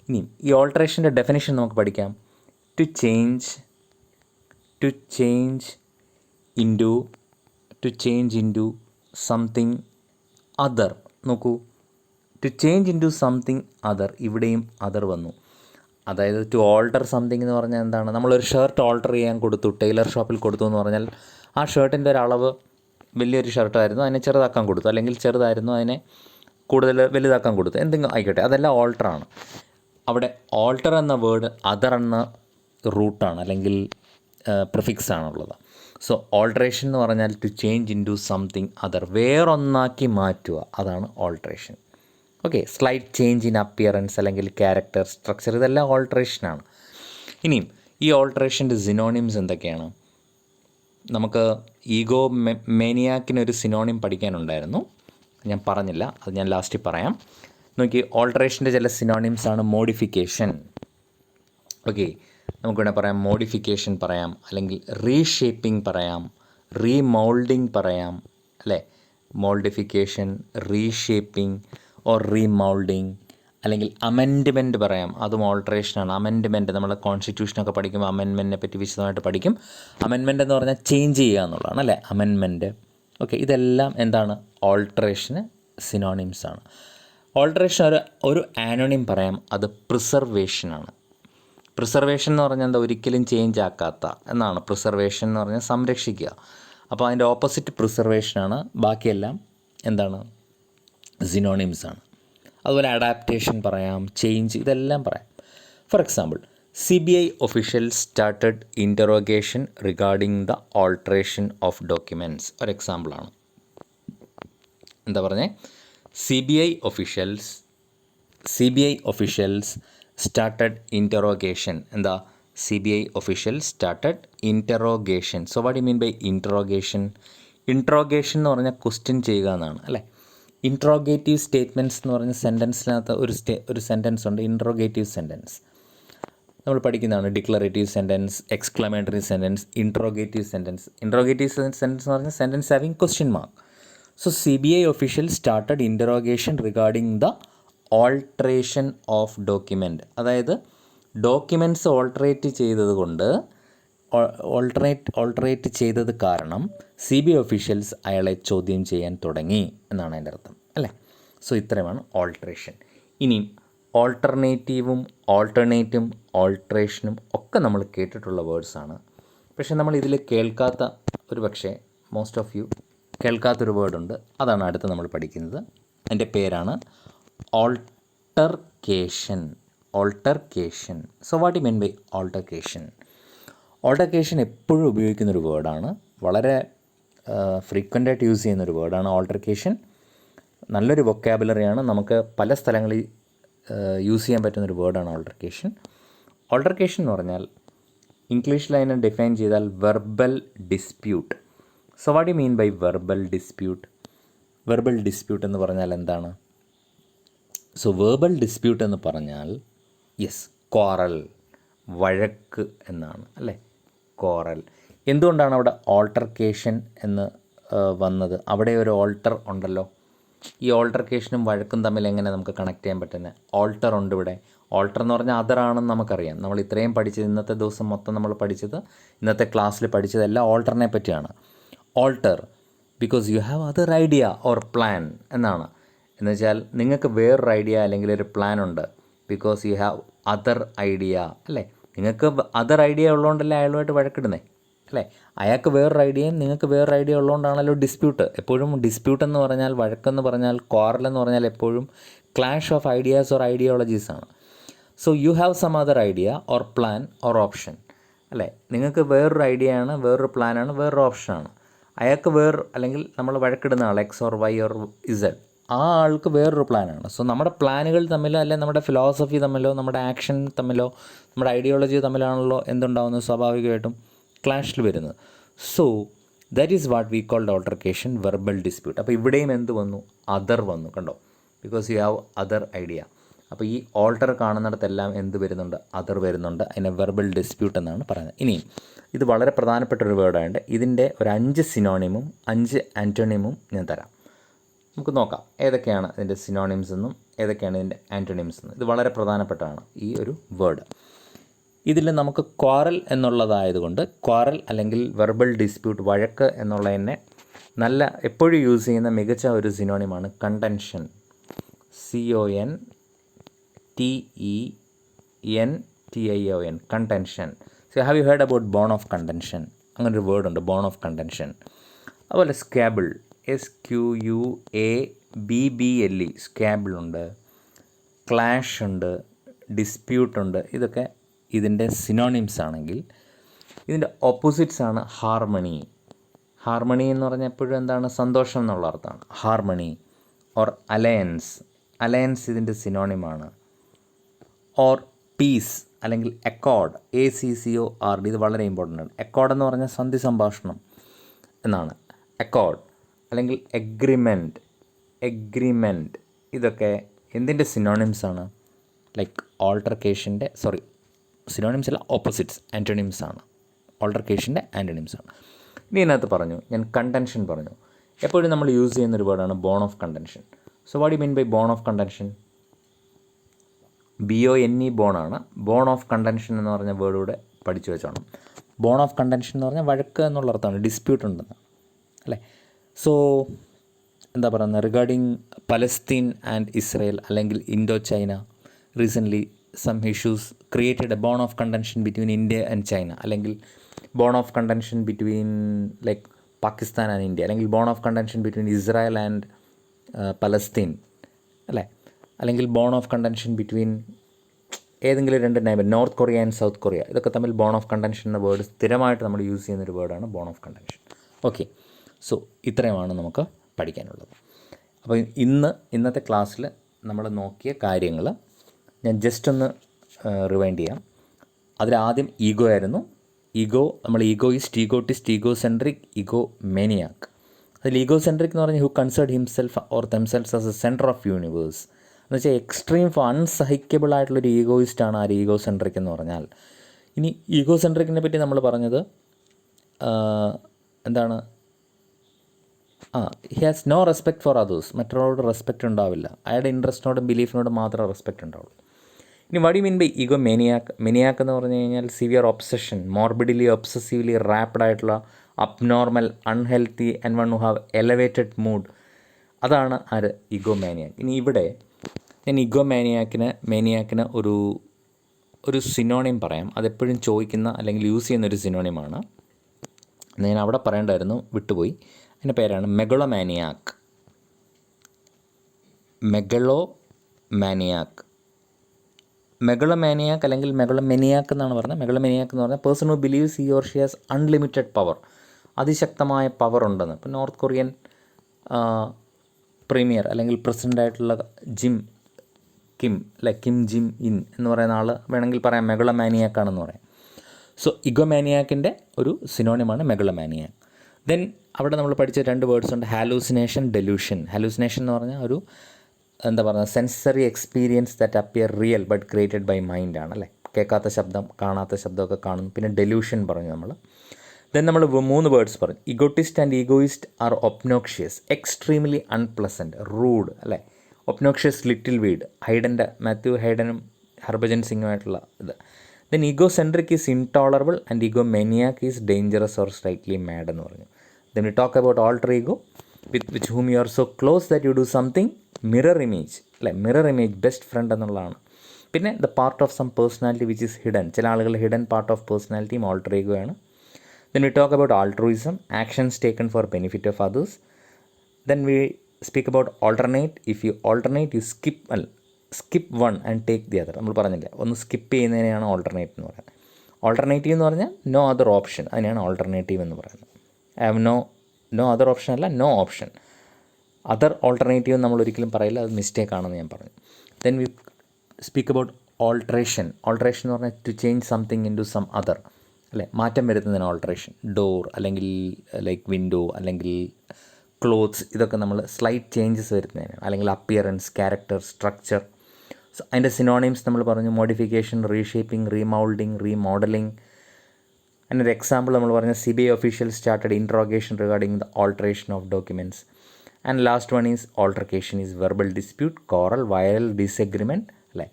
ഇനി ഈ ഓൾട്ടറേഷൻ്റെ ഡെഫിനിഷൻ നമുക്ക് പഠിക്കാം. To change into something other. നോക്കൂ, to change into something other. ഇവിടെയും അതർ വന്നു. അതായത് ടു ഓൾട്ടർ സംതിങ് എന്ന് പറഞ്ഞാൽ എന്താണ്? നമ്മളൊരു ഷർട്ട് ഓൾട്ടർ ചെയ്യാൻ കൊടുത്തു, ടൈലർ ഷോപ്പിൽ കൊടുത്തു എന്ന് പറഞ്ഞാൽ ആ ഷർട്ടിൻ്റെ ഒരു അളവ് വലിയൊരു ഷർട്ടായിരുന്നു, അതിനെ ചെറുതാക്കാൻ കൊടുത്തു. അല്ലെങ്കിൽ ചെറുതായിരുന്നു, അതിനെ കൂടുതൽ വലുതാക്കാൻ കൊടുത്തു. എന്തെങ്കിലും ആയിക്കോട്ടെ, അതെല്ലാം ഓൾട്ടറാണ്. അവിടെ ഓൾട്ടർ എന്ന വേർഡ് അതർ എന്ന റൂട്ടാണ്, അല്ലെങ്കിൽ പ്രിഫിക്സ് ആണുള്ളത്. സോ ഓൾട്ടറേഷൻ എന്ന് പറഞ്ഞാൽ to change into something other, വേറൊന്നാക്കി മാറ്റുക, അതാണ് alteration. Okay, slight change in appearance അല്ലെങ്കിൽ ക്യാരക്ടർ, സ്ട്രക്ചർ, ഇതെല്ലാം ഓൾട്ടറേഷനാണ്. ഇനിയും ഈ ഓൾട്ടറേഷൻ്റെ സിനോണിംസ് എന്തൊക്കെയാണ്? നമുക്ക് ഈഗോ മേനിയാക്കിനൊരു സിനോണിം പഠിക്കാനുണ്ടായിരുന്നു, ഞാൻ പറഞ്ഞില്ല, അത് ഞാൻ ലാസ്റ്റിൽ പറയാം. നോക്കി, ഓൾട്ടറേഷൻ്റെ ചില സിനോണിംസാണ് മോഡിഫിക്കേഷൻ. ഓക്കെ, നമുക്ക് വേണേൽ പറയാം മോഡിഫിക്കേഷൻ പറയാം, അല്ലെങ്കിൽ റീഷേപ്പിംഗ് പറയാം, റീമോൾഡിങ് പറയാം, അല്ലേ? Modification, reshaping or remoulding. അല്ലെങ്കിൽ അമെൻഡ്മെൻറ്റ് പറയാം, അതും ഓൾട്ടറേഷനാണ്. അമെൻഡ്മെൻറ്റ് നമ്മൾ കോൺസ്റ്റിറ്റ്യൂഷനൊക്കെ പഠിക്കുമ്പോൾ അമെൻഡ്മെൻറ്റിനെ പറ്റി വിശദമായിട്ട് പഠിക്കും. അമെൻഡ്മെൻറ്റ് എന്ന് പറഞ്ഞാൽ ചേഞ്ച് ചെയ്യുക എന്നുള്ളതാണ്, അല്ലേ? അമെൻഡ്മെൻറ്റ്. ഓക്കെ, ഇതെല്ലാം എന്താണ്? ഓൾട്ടറേഷന് സിനോണിംസാണ്. ഓൾട്ടറേഷൻ ഒരു ആനോണിം പറയാം, അത് പ്രിസർവേഷനാണ്. പ്രിസർവേഷൻ എന്ന് പറഞ്ഞാൽ എന്താ? ഒരിക്കലും ചേഞ്ച് ആക്കാത്ത എന്നാണ്. പ്രിസർവേഷൻ എന്ന് പറഞ്ഞാൽ സംരക്ഷിക്കുക. അപ്പോൾ അതിൻ്റെ ഓപ്പോസിറ്റ് പ്രിസർവേഷനാണ്. ബാക്കിയെല്ലാം എന്താണ്? സിനോണിംസാണ്. അതുപോലെ അഡാപ്റ്റേഷൻ പറയാം, ചേഞ്ച്, ഇതെല്ലാം പറയാം. For example, CBI officials started interrogation regarding the alteration of documents. ഒരു എക്സാമ്പിളാണ്. എന്താ പറഞ്ഞേ? CBI officials started interrogation. എന്താ? CBI officials started interrogation. So what do you mean by interrogation? Interrogation എന്ന് പറഞ്ഞാൽ ക്വസ്റ്റ്യൻ ചെയ്യുക എന്നാണ്, അല്ലേ? ഇൻട്രോഗേറ്റീവ് സ്റ്റേറ്റ്മെൻറ്റ്സ് എന്ന് പറഞ്ഞ സെൻറ്റൻസിനകത്ത് ഒരു സെൻറ്റൻസ് ഉണ്ട്, ഇൻട്രോഗേറ്റീവ് സെൻറ്റൻസ്. നമ്മൾ പഠിക്കുന്നതാണ് declarative sentence, exclamatory sentence, interrogative sentence. Interrogative sentence എന്ന് പറഞ്ഞാൽ sentence having question mark. So CBI officials started interrogation regarding the alteration of document. അതായത് ഡോക്യുമെൻറ്റ്സ് ഓൾട്ടറേറ്റ് ചെയ്തത് കാരണം CBI officials അയാളെ ചോദ്യം ചെയ്യാൻ തുടങ്ങി എന്നാണ് അതിൻ്റെ അർത്ഥം, അല്ലേ? സോ ഇത്രയുമാണ് ഓൾട്ടറേഷൻ. ഇനിയും ഓൾട്ടർനേറ്റീവും ഓൾട്ടറേഷനും ഒക്കെ നമ്മൾ കേട്ടിട്ടുള്ള വേർഡ്സാണ്. പക്ഷേ നമ്മൾ ഇതിൽ കേൾക്കാത്ത, ഒരു പക്ഷേ മോസ്റ്റ് ഓഫ് യു കേൾക്കാത്തൊരു വേർഡുണ്ട്. അതാണ് അടുത്ത് നമ്മൾ പഠിക്കുന്നത്. അതിൻ്റെ പേരാണ് altercation. So what you mean by altercation? Altercation എപ്പോഴും ഉപയോഗിക്കുന്നൊരു വേർഡാണ്, വളരെ ഫ്രീക്വൻ്റായിട്ട് യൂസ് ചെയ്യുന്നൊരു വേർഡാണ് ഓൾട്ടർക്കേഷൻ. നല്ലൊരു വൊക്കാബുലറിയാണ്, നമുക്ക് പല സ്ഥലങ്ങളിൽ യൂസ് ചെയ്യാൻ പറ്റുന്നൊരു വേർഡാണ് ഓൾട്ടർക്കേഷൻ. ഓൾട്ടർക്കേഷൻ എന്ന് പറഞ്ഞാൽ ഇംഗ്ലീഷിൽ അതിനെ ഡിഫൈൻ ചെയ്താൽ verbal dispute. So what you mean by verbal dispute? Verbal dispute എന്ന് പറഞ്ഞാൽ എന്താണ്? സോ വെർബൽ ഡിസ്പ്യൂട്ട് എന്ന് പറഞ്ഞാൽ ക്വാറൽ, വഴക്ക് എന്നാണ് അല്ലേ, ക്വാറൽ. എന്തുകൊണ്ടാണ് അവിടെ ഓൾട്ടർക്കേഷൻ എന്ന് വന്നത്? അവിടെ ഒരു ഓൾട്ടർ ഉണ്ടല്ലോ. ഈ ഓൾട്ടർക്കേഷനും വഴക്കും തമ്മിൽ എങ്ങനെ നമുക്ക് കണക്ട് ചെയ്യാൻ പറ്റുന്നത്? ഓൾട്ടർ ഉണ്ട് ഇവിടെ. ഓൾട്ടർ എന്ന് പറഞ്ഞാൽ അതറാണെന്ന് നമുക്കറിയാം. നമ്മൾ ഇത്രയും പഠിച്ചത്, ഇന്നത്തെ ദിവസം മൊത്തം നമ്മൾ പഠിച്ചത്, ഇന്നത്തെ ക്ലാസ്സിൽ പഠിച്ചതെല്ലാം ഓൾട്ടറിനെ പറ്റിയാണ്. Alter because you have other idea or plan എന്നാണ്. എന്ന് വെച്ചാൽ നിങ്ങൾക്ക് വേറൊരു ഐഡിയ അല്ലെങ്കിൽ ഒരു പ്ലാൻ ഉണ്ട്. Because you have other idea അല്ലേ. നിങ്ങൾക്ക് അതർ ഐഡിയ ഉള്ളതുകൊണ്ടല്ലേ അയാളുമായിട്ട് വഴക്കിടുന്നേ അല്ലേ. അയാൾക്ക് വേറൊരു ഐഡിയയും നിങ്ങൾക്ക് വേറൊരു ഐഡിയ ഉള്ളതുകൊണ്ടാണല്ലോ ഡിസ്പ്യൂട്ട്. എപ്പോഴും ഡിസ്പ്യൂട്ട് എന്ന് പറഞ്ഞാൽ, വഴക്കെന്ന് പറഞ്ഞാൽ, ക്വാറൽ എന്ന് പറഞ്ഞാൽ എപ്പോഴും clash of ideas or ideologies ആണ്. So you have some other idea or plan or option അല്ലേ. നിങ്ങൾക്ക് വേറൊരു ഐഡിയ ആണ്, വേറൊരു പ്ലാനാണ്, വേറൊരു ഓപ്ഷനാണ്. അയാൾക്ക് അല്ലെങ്കിൽ നമ്മൾ വഴക്കിടുന്ന ആൾ X or Y or Z, ആ ആൾക്ക് വേറൊരു പ്ലാനാണ്. സോ നമ്മുടെ പ്ലാനുകൾ തമ്മിലോ അല്ലെങ്കിൽ നമ്മുടെ ഫിലോസഫി തമ്മിലോ നമ്മുടെ ആക്ഷൻ തമ്മിലോ നമ്മുടെ ഐഡിയോളജി തമ്മിലാണല്ലോ എന്തുണ്ടാവുന്നത്, സ്വാഭാവികമായിട്ടും ക്ലാഷിൽ വരുന്നത്. So that is what we called altercation, verbal dispute. അപ്പോൾ ഇവിടെയും എന്ത് വന്നു? അതർ വന്നു, കണ്ടോ. Because you have other idea. അപ്പോൾ ഈ ഓൾട്ടർ കാണുന്നിടത്തെല്ലാം എന്ത് വരുന്നുണ്ട്? അതർ വരുന്നുണ്ട്. അതിനെ വെർബൽ ഡിസ്പ്യൂട്ട് എന്നാണ് പറയുന്നത്. ഇനിയും ഇത് വളരെ പ്രധാനപ്പെട്ട ഒരു വേർഡായതുകൊണ്ട് ഇതിൻ്റെ ഒരു 5 സിനോണിമും 5 ആൻറ്റോണിമും ഞാൻ തരാം. നമുക്ക് നോക്കാം ഏതൊക്കെയാണ് ഇതിൻ്റെ സിനോണിംസ് എന്നും ഏതൊക്കെയാണ് ഇതിൻ്റെ ആൻറ്റോണിംസ് എന്നും. ഇത് വളരെ പ്രധാനപ്പെട്ടതാണ് ഈ ഒരു വേർഡ്. ഇതിൽ നമുക്ക് ക്വാറൽ എന്നുള്ളതായതുകൊണ്ട്, ക്വാറൽ അല്ലെങ്കിൽ വെർബൽ ഡിസ്പ്യൂട്ട്, വഴക്ക് എന്നുള്ളതിനെ നല്ല എപ്പോഴും യൂസ് ചെയ്യുന്ന മികച്ച ഒരു സിനോണിമാണ് contention. CONTENTION, contention. So have you heard about bone of contention? അങ്ങനൊരു വേർഡുണ്ട്, ബോൺ ഓഫ് കണ്ടൻഷൻ. അതുപോലെ സ്കാബിൾ, SQUABBLE, സ്കാബിൾ ഉണ്ട്. ക്ലാഷ് ഉണ്ട്, ഡിസ്പ്യൂട്ട് ഉണ്ട്. ഇതൊക്കെ ഇതിൻ്റെ സിനോണിംസ് ആണെങ്കിൽ ഇതിൻ്റെ ഓപ്പോസിറ്റ്സ് ആണ് ഹാർമണി. ഹാർമണി എന്ന് പറഞ്ഞാൽ എപ്പോഴും എന്താണ്? സന്തോഷം എന്നുള്ള അർത്ഥമാണ്. ഹാർമണി ഓർ അലയൻസ്, അലയൻസ് ഇതിൻ്റെ സിനോണിമാണ്. ഓർ പീസ് അല്ലെങ്കിൽ അക്കോർഡ്, ACCORD, ഇത് വളരെ ഇമ്പോർട്ടൻ്റ് ആണ്. അക്കോർഡ് എന്ന് പറഞ്ഞാൽ സന്ധി സംഭാഷണം എന്നാണ്. അക്കോർഡ് അല്ലെങ്കിൽ എഗ്രിമെൻറ്റ്, ഇതൊക്കെ എന്തിൻ്റെ സിനോണിംസ് ആണ്? ലൈക്ക് ഓൾട്ടർക്കേഷൻ്റെ, സിനോണിംസ് അല്ല, ഓപ്പോസിറ്റ്സ്, ആൻറ്റോണിംസ് ആണ്. ഓൾട്ടർക്കേഷൻ്റെ ആൻറ്റോണിംസ് ആണ്. ഇനി ഇതിനകത്ത് പറഞ്ഞു, ഞാൻ കണ്ടൻഷൻ പറഞ്ഞു. എപ്പോഴും നമ്മൾ യൂസ് ചെയ്യുന്നൊരു വേർഡാണ് bone of contention. So what you mean by bone of contention? BONE, ബോണാണ്. ബോൺ ഓഫ് കണ്ടൻഷൻ എന്ന് പറഞ്ഞ വേർഡ് കൂടെ പഠിച്ചു വെച്ചോണം. ബോൺ ഓഫ് കണ്ടൻഷൻ എന്ന് പറഞ്ഞാൽ വഴക്ക് എന്നുള്ള അർത്ഥമാണ്, ഡിസ്പ്യൂട്ട് ഉണ്ടെന്ന് അല്ലേ. സോ എന്താ പറയുന്നത്? റിഗാർഡിങ് പലസ്തീൻ ആൻഡ് ഇസ്രയേൽ അല്ലെങ്കിൽ Indo China, recently some issues created a bone of contention between India and China, അല്ലെങ്കിൽ bone of contention between like Pakistan and India, അല്ലെങ്കിൽ bone of contention between Israel and Palestine അല്ലേ. അല്ലെങ്കിൽ ബോൺ ഓഫ് കണ്ടൻഷൻ ബിറ്റ്വീൻ ഏതെങ്കിലും 2 neighbour, North Korea and South Korea, ഇതൊക്കെ തമ്മിൽ ബോൺ ഓഫ് കണ്ടൻഷൻ എന്ന വേർഡ് സ്ഥിരമായിട്ട് നമ്മൾ യൂസ് ചെയ്യുന്നൊരു വേർഡാണ് bone of contention. Okay, so ഇത്രയുമാണ് നമുക്ക് പഠിക്കാനുള്ളത്. അപ്പോൾ ഇന്നത്തെ ക്ലാസ്സിൽ നമ്മൾ നോക്കിയ കാര്യങ്ങൾ ഞാൻ ജസ്റ്റ് ഒന്ന് റിവൈൻഡ് ചെയ്യാം. അതിലാദ്യം ഈഗോ ആയിരുന്നു. ഈഗോ, നമ്മൾ ഈഗോയിസ്റ്റ്, ഈഗോട്ടിസ്റ്റ്, ഈഗോ സെൻട്രിക്, ഈഗോ മേനിയാക്ക്. അതിൽ ഈഗോ സെൻട്രിക് എന്ന് പറഞ്ഞാൽ who consider himself or themselves as A centre of universe എന്ന് വെച്ചാൽ എക്സ്ട്രീം അൺസഹിക്കബിൾ ആയിട്ടുള്ളൊരു ഈഗോയിസ്റ്റാണ് ആര്? ഈഗോ സെൻട്രിക് എന്ന് പറഞ്ഞാൽ. ഇനി ഈഗോ സെൻട്രിക്കിനെ പറ്റി നമ്മൾ പറഞ്ഞത് എന്താണ്? He has no respect for others, മറ്റുള്ളവരോട് റെസ്പെക്റ്റ് ഉണ്ടാവില്ല. അയാളുടെ ഇൻട്രസ്റ്റിനോടും ബിലീഫിനോടും മാത്രമേ റെസ്പെക്റ്റ് ഉണ്ടാവുള്ളൂ. ഇനി what you mean by ego maniac? Maniac എന്ന് പറഞ്ഞു കഴിഞ്ഞാൽ severe obsession, morbidly obsessively rapid ആയിട്ടുള്ള abnormal, unhealthy and one who have elevated mood, അതാണ് ആര്? Ego maniac. ഇനി ഇവിടെ ഞാൻ ഈഗോ മേനിയാക്കിന് ഒരു സിനോണിം പറയാം. അതെപ്പോഴും ചോദിക്കുന്ന അല്ലെങ്കിൽ യൂസ് ചെയ്യുന്നൊരു സിനോണിമാണ്. ഞാൻ അവിടെ പറയേണ്ടായിരുന്നു, വിട്ടുപോയി. അതിൻ്റെ പേരാണ് മെഗളോമാനിയാക്ക്. മെഗളോമാനിയാക്ക് അല്ലെങ്കിൽ മെഗളോമെനിയാക്ക് എന്നാണ് പറഞ്ഞത്. മെഗളോമെനിയാക്ക് എന്ന് പറഞ്ഞാൽ person who believes he or she has unlimited power, അതിശക്തമായ പവർ ഉണ്ടെന്ന്. ഇപ്പോൾ നോർത്ത് കൊറിയൻ പ്രീമിയർ അല്ലെങ്കിൽ പ്രസിഡൻ്റായിട്ടുള്ള കിം ജിം ഇൻ എന്ന് പറയുന്ന ആൾ വേണമെങ്കിൽ പറയാം മെഗളോമാനിയാക്കാണെന്ന് പറയാം. സോ ഇഗോമാനിയാക്കിൻ്റെ ഒരു സിനോണിമാണ് മെഗളോമാനിയാക്ക്. ദെൻ അവിടെ നമ്മൾ പഠിച്ച 2 വേർഡ്സ് ഉണ്ട്, ഹാലൂസിനേഷൻ, ഡെലൂഷൻ. ഹാലൂസിനേഷൻ എന്ന് പറഞ്ഞാൽ ഒരു എന്താ പറയുക, sensory experience that appear real but created by mind ആണ് അല്ലേ. കേൾക്കാത്ത ശബ്ദം, കാണാത്ത ശബ്ദമൊക്കെ കാണുന്നു. പിന്നെ ഡെലൂഷൻ പറഞ്ഞു നമ്മൾ. ദെൻ നമ്മൾ 3 വേർഡ്സ് പറഞ്ഞു. Egotist and egoist are obnoxious, extremely unpleasant, rude, അല്ലേ? ഒബ്നോക്ഷ്യസ് ലിറ്റിൽ വീഡ്, മാത്യു ഹൈഡനും ഹർഭജൻ സിംഗുമായിട്ടുള്ള ഇത്. Then egocentric is intolerable and ego maniac is dangerous or slightly mad എന്ന് പറഞ്ഞു. Then we talk about alter ego with whom you are so close that you do something. Mirror image, അല്ലേ? മിറർ ഇമേജ് ബെസ്റ്റ് ഫ്രണ്ട് എന്നുള്ളതാണ്. പിന്നെ the part of some personality which is hidden, ചില ആളുകൾ ഹിഡൻ പാർട്ട് ഓഫ് പേഴ്സണാലിറ്റിയും ആൾട്ടർ ഈഗോയാണ്. Then we talk about altruism, actions taken for benefit of others. Then we speak about alternate. If you alternate you skip one and take the other. നമ്മൾ പറഞ്ഞില്ല, ഒന്ന് സ്കിപ്പ് ചെയ്യുന്നതിനെയാണ് ഓൾട്ടർനേറ്റ് എന്ന് പറയുന്നത്. ഓൾട്ടർനേറ്റീവ് എന്ന് പറഞ്ഞാൽ നോ അതർ ഓപ്ഷൻ, അതിനെയാണ് ഓൾട്ടർനേറ്റീവ് എന്ന് പറയുന്നത്. I have no other option അല്ല, നോ ഓപ്ഷൻ. അതർ ഓൾട്ടർനേറ്റീവ് നമ്മൾ ഒരിക്കലും പറയില്ല, അത് മിസ്റ്റേക്ക് ആണെന്ന് ഞാൻ പറഞ്ഞു. Then we speak about alteration. Alteration എന്ന് പറഞ്ഞാൽ to change something into some other, അല്ലേ? മാറ്റം വരുന്നതിന് ഓൾട്രേഷൻ. ഡോർ അല്ലെങ്കിൽ ലൈക്ക് വിൻഡോ അല്ലെങ്കിൽ ക്ലോത്ത്സ്, ഇതൊക്കെ നമ്മൾ സ്ലൈറ്റ് ചേഞ്ചസ് വരുന്നതിനാണ്. അല്ലെങ്കിൽ അപ്പിയറൻസ്, ക്യാരക്ടർ, സ്ട്രക്ചർ. സോ അതിൻ്റെ സിനോണിംസ് നമ്മൾ പറഞ്ഞു. Modification, reshaping, റീമൗൾഡിങ്, remodelling. അതിനൊരു എക്സാമ്പിൾ നമ്മൾ പറഞ്ഞ CBI officials started interrogation regarding the alteration of documents. And last one is altercation is verbal dispute, quarrel, viral disagreement, അല്ലേ?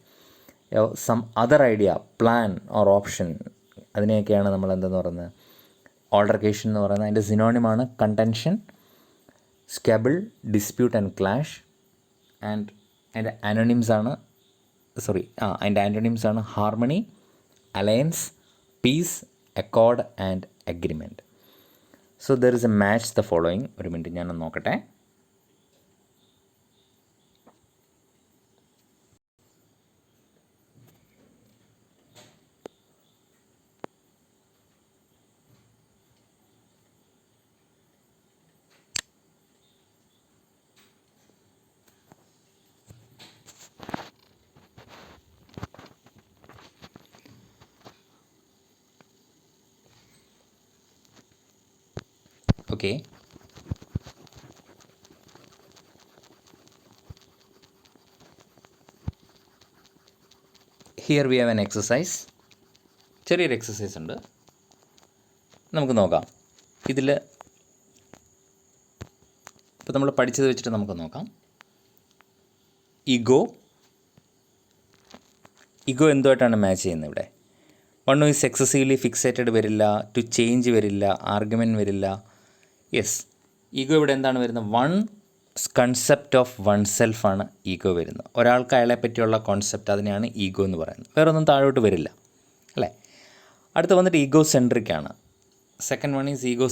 Some other idea, plan or option, അതിനെയൊക്കെയാണ് നമ്മൾ എന്തെന്ന് പറയുന്നത് ഓൾട്ടർക്കേഷൻ എന്ന് പറയുന്നത്. അതിൻ്റെ സിനോണിമാണ് contention, squabble, dispute and clash. And അതിൻ്റെ ആൻറ്റോണിംസ് ആണ് harmony, alliance, peace, accord and agreement. So there is a match the following. ഒരു മിനിറ്റ് ഞാനൊന്ന് നോക്കട്ടെ. Okay. Here we have an exercise. ചെറിയൊരു എക്സസൈസ് ഉണ്ട്, നമുക്ക് നോക്കാം. ഇതിൽ ഇപ്പോൾ നമ്മൾ പഠിച്ചത് വെച്ചിട്ട് നമുക്ക് നോക്കാം. ഈഗോ എന്തുമായിട്ടാണ് മാച്ച് ചെയ്യുന്നത് ഇവിടെ? One who is excessively fixated വരില്ല, ടു ചേഞ്ച് വരില്ല, ആർഗ്യുമെൻറ്റ് വരില്ല. യെസ്, ഈഗോ ഇവിടെ എന്താണ് വരുന്നത്? വൺ കൺസെപ്റ്റ് ഓഫ് വൺ സെൽഫാണ് ഈഗോ വരുന്നത്. ഒരാൾക്ക് അയാളെ പറ്റിയുള്ള കോൺസെപ്റ്റ്, അതിനെയാണ് ഈഗോ എന്ന് പറയുന്നത്. വേറൊന്നും താഴോട്ട് വരില്ല, അല്ലേ? അടുത്ത് വന്നിട്ട് ഈഗോ സെൻട്രിക് ആണ്. Second one is ego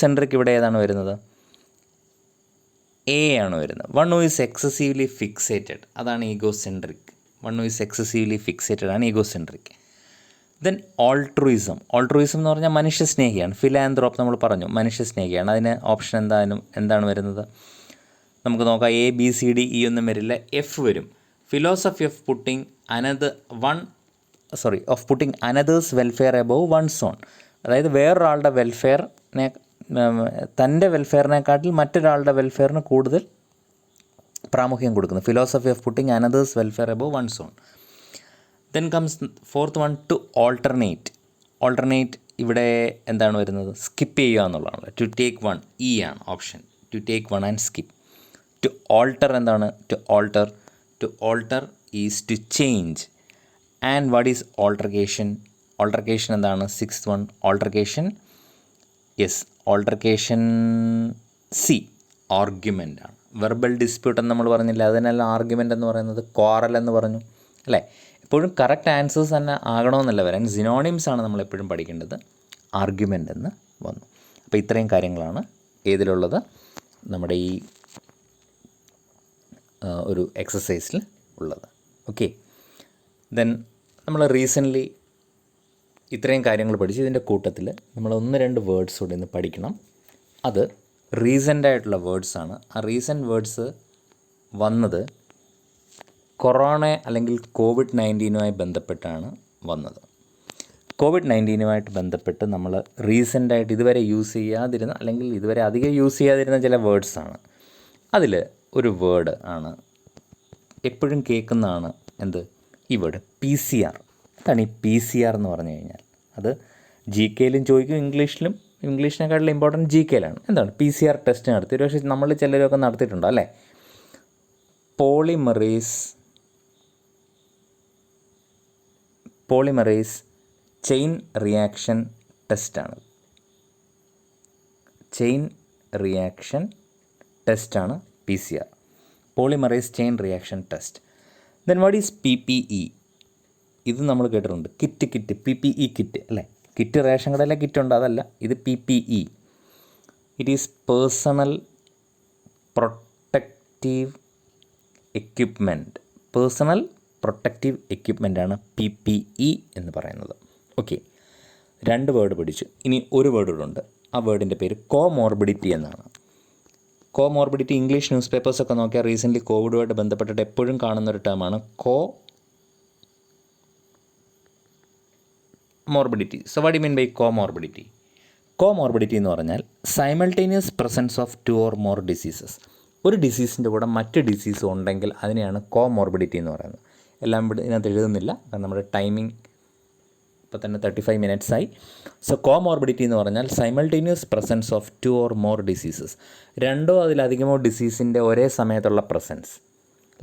centric ഇവിടെ ഏതാണ് വരുന്നത്? എ ആണ് വരുന്നത്. One who is excessively fixated, അതാണ് egocentric. One who is excessively fixated ആണ് ഈഗോ സെൻട്രിക്. ദെൻ ഓൾട്രൂയിസം എന്ന് പറഞ്ഞാൽ മനുഷ്യസ്നേഹിയാണ്. ഫിലാന്ത്രോപ്പ് നമ്മൾ പറഞ്ഞു, മനുഷ്യസ്നേഹിയാണ്. അതിന് ഓപ്ഷൻ എന്താണ് വരുന്നത്? നമുക്ക് നോക്കാം. ABCDE ഒന്നും വരില്ല, F വരും. Philosophy of putting another's welfare above one's own. അതായത് വേറൊരാളുടെ വെൽഫെയറിനെ, തൻ്റെ വെൽഫെയറിനെക്കാട്ടിൽ മറ്റൊരാളുടെ വെൽഫെയറിന് കൂടുതൽ പ്രാമുഖ്യം കൊടുക്കുന്നു. Philosophy of putting another's welfare above one's own. Then comes fourth one, to alternate ഇവിടെ എന്താണ് വരുന്നത്? സ്കിപ്പ് ചെയ്യുക എന്നുള്ളതാണ്. ടു ടേക്ക് വൺ, E ആണ് option. To take one and skip. To alter എന്താണ്? To alter is to change. And what is altercation എന്താണ്? സിക്സ്ത് വൺ, ഓൾട്ടർക്കേഷൻ C, ആർഗ്യുമെൻ്റ് ആണ്. വെർബൽ ഡിസ്പ്യൂട്ട് എന്ന് നമ്മൾ പറഞ്ഞില്ല, അതിനെല്ലാം ആർഗ്യുമെൻ്റ് എന്ന് പറയുന്നത്. ക്വാറൽ എന്ന് പറഞ്ഞു, അല്ലേ? എപ്പോഴും കറക്റ്റ് ആൻസേഴ്സ് തന്നെ ആകണമെന്നല്ല വരാൻ. സിനോണിംസ് ആണ് നമ്മളെപ്പോഴും പഠിക്കേണ്ടത്. ആർഗ്യുമെൻ്റ് എന്ന് വന്നു. അപ്പോൾ ഇത്രയും കാര്യങ്ങളാണ് ഏതിലുള്ളത്? നമ്മുടെ ഈ ഒരു എക്സസൈസിൽ ഉള്ളത്. ഓക്കെ, ദെൻ നമ്മൾ റീസെൻ്റ്ലി ഇത്രയും കാര്യങ്ങൾ പഠിച്ചു. ഇതിൻ്റെ കൂട്ടത്തിൽ നമ്മൾ 1-2 വേർഡ്സ് കൂടി ഇന്ന് പഠിക്കണം. അത് റീസെൻ്റായിട്ടുള്ള വേർഡ്സാണ്. ആ റീസെൻ്റ് വേർഡ്സ് വന്നത് കൊറോണ അല്ലെങ്കിൽ COVID-19 ബന്ധപ്പെട്ടാണ് വന്നത്. COVID-19 ബന്ധപ്പെട്ട് നമ്മൾ റീസെൻ്റായിട്ട് ഇതുവരെ യൂസ് ചെയ്യാതിരുന്ന, അല്ലെങ്കിൽ ഇതുവരെ അധികം യൂസ് ചെയ്യാതിരുന്ന ചില വേർഡ്സാണ്. അതിൽ ഒരു വേർഡ് ആണ് എപ്പോഴും കേൾക്കുന്നതാണ്. എന്ത്? ഈ വേർഡ് PCR, അതാണ് ഈ PCR എന്ന് പറഞ്ഞു കഴിഞ്ഞാൽ. അത് GK-യിലും ചോദിക്കും, ഇംഗ്ലീഷിനെക്കാട്ടിലും ഇമ്പോർട്ടൻറ്റ് GK-യിലാണ്. എന്താണ് PCR ടെസ്റ്റ് നടത്തി? ഒരു പക്ഷേ നമ്മൾ ചിലരൊക്കെ നടത്തിയിട്ടുണ്ടോ അല്ലേ? പോളിമറേസ് ചെയിൻ റിയാക്ഷൻ ടെസ്റ്റാണ്. ചെയിൻ റിയാക്ഷൻ ടെസ്റ്റാണ് PCR, polymerase chain reaction test. Then what is PPE? ഇത് നമ്മൾ കേട്ടിട്ടുണ്ട്. കിറ്റ് PPE കിറ്റ് അല്ലേ? കിറ്റ് റേഷൻ കടയിലെ കിറ്റുണ്ട്, അതല്ല. ഇത് PPE. It is personal protective equipment. Personal protective എക്യുപ്മെൻ്റാണ് PPE എന്ന് പറയുന്നത്. ഓക്കെ, 2 വേർഡ് പഠിച്ചു. ഇനി ഒരു വേർഡ് കൂടെ ഉണ്ട്. ആ വേർഡിൻ്റെ പേര് കോമോർബിഡിറ്റി എന്നാണ്. കോമോർബിഡിറ്റി ഇംഗ്ലീഷ് ന്യൂസ് പേപ്പേഴ്സൊക്കെ നോക്കിയാൽ റീസെൻ്റ്ലി കോവിഡുമായിട്ട് ബന്ധപ്പെട്ടിട്ട് എപ്പോഴും കാണുന്നൊരു ടേമാണ് comorbidity. So what you mean by comorbidity? Comorbidity എന്ന് പറഞ്ഞാൽ simultaneous presence of 2 or more diseases. ഒരു ഡിസീസിൻ്റെ കൂടെ മറ്റ് ഡിസീസ് ഉണ്ടെങ്കിൽ അതിനെയാണ് കോമോർബിഡിറ്റി എന്ന് പറയുന്നത്. എല്ലാം ഇവിടെ ഇതിനകത്ത് എഴുതുന്നില്ല, കാരണം നമ്മുടെ ടൈമിംഗ് ഇപ്പോൾ തന്നെ 35 minutes ആയി. സോ കോമോർബിഡിറ്റി എന്ന് പറഞ്ഞാൽ simultaneous presence of 2 or more diseases. 2 അതിലധികമോ ഡിസീസിൻ്റെ ഒരേ സമയത്തുള്ള പ്രസൻസ്.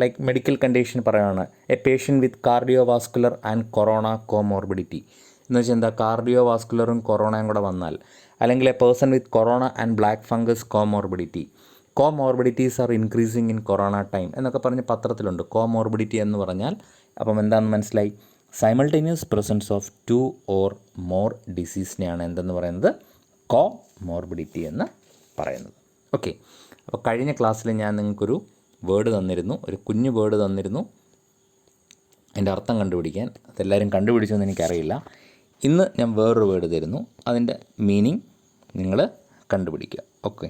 ലൈക്ക് മെഡിക്കൽ കണ്ടീഷൻ പറയുകയാണ്, a patient with cardiovascular and corona comorbidity എന്ന് വെച്ചാൽ എന്താ? കാർഡിയോവാസ്കുലറും കൊറോണയും കൂടെ വന്നാൽ, അല്ലെങ്കിൽ a person with corona and black fungus comorbidity. Comorbidities are increasing in corona time എന്നൊക്കെ പറഞ്ഞ് പത്രത്തിലുണ്ട്. കോമോർബിഡിറ്റി എന്ന് പറഞ്ഞാൽ അപ്പം എന്താണെന്ന് മനസ്സിലായി? Simultaneous presence of 2 or more ഡിസീസിനെയാണ് എന്തെന്ന് പറയുന്നത്? കോമോർബിഡിറ്റി എന്ന് പറയുന്നത്. ഓക്കെ, അപ്പോൾ കഴിഞ്ഞ ക്ലാസ്സിൽ ഞാൻ നിങ്ങൾക്കൊരു വേർഡ് തന്നിരുന്നു, ഒരു കുഞ്ഞു വേർഡ് തന്നിരുന്നു, അതിൻ്റെ അർത്ഥം കണ്ടുപിടിക്കാൻ. അതെല്ലാവരും കണ്ടുപിടിച്ചെന്ന് എനിക്കറിയില്ല. ഇന്ന് ഞാൻ വേറൊരു വേർഡ് തരുന്നു, അതിൻ്റെ മീനിങ് നിങ്ങൾ കണ്ടുപിടിക്കുക. ഓക്കെ,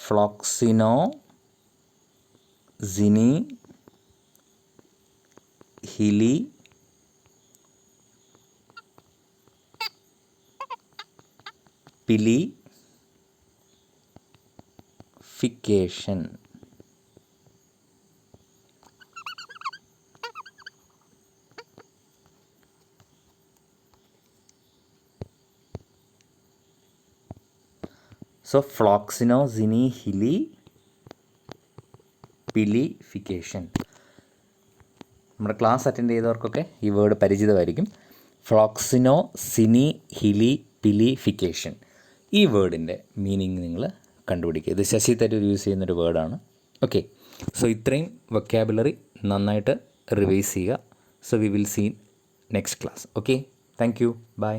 ഫ്ലോക്സിനോസിനി ഹിലി പിലിഫിക്കേഷൻ. സോ ഫ്ലോക്സിനോസിനി ഹിലി പിലിഫിക്കേഷൻ. നമ്മുടെ ക്ലാസ് അറ്റൻഡ് ചെയ്തവർക്കൊക്കെ ഈ വേർഡ് പരിചിതമായിരിക്കും. ഫ്ലോക്സിനോസിനി ഹിലി പിലിഫിക്കേഷൻ. ഈ വേർഡിൻ്റെ മീനിങ് നിങ്ങൾ കണ്ടുപിടിക്കുക. ഇത് ശശി തരൂർ യൂസ് ചെയ്യുന്നൊരു വേർഡാണ്. ഓക്കെ, സോ ഇത്രയും വൊക്കാബുലറി നന്നായിട്ട് റിവൈസ് ചെയ്യുക. So we will see next class. Okay, thank you, by.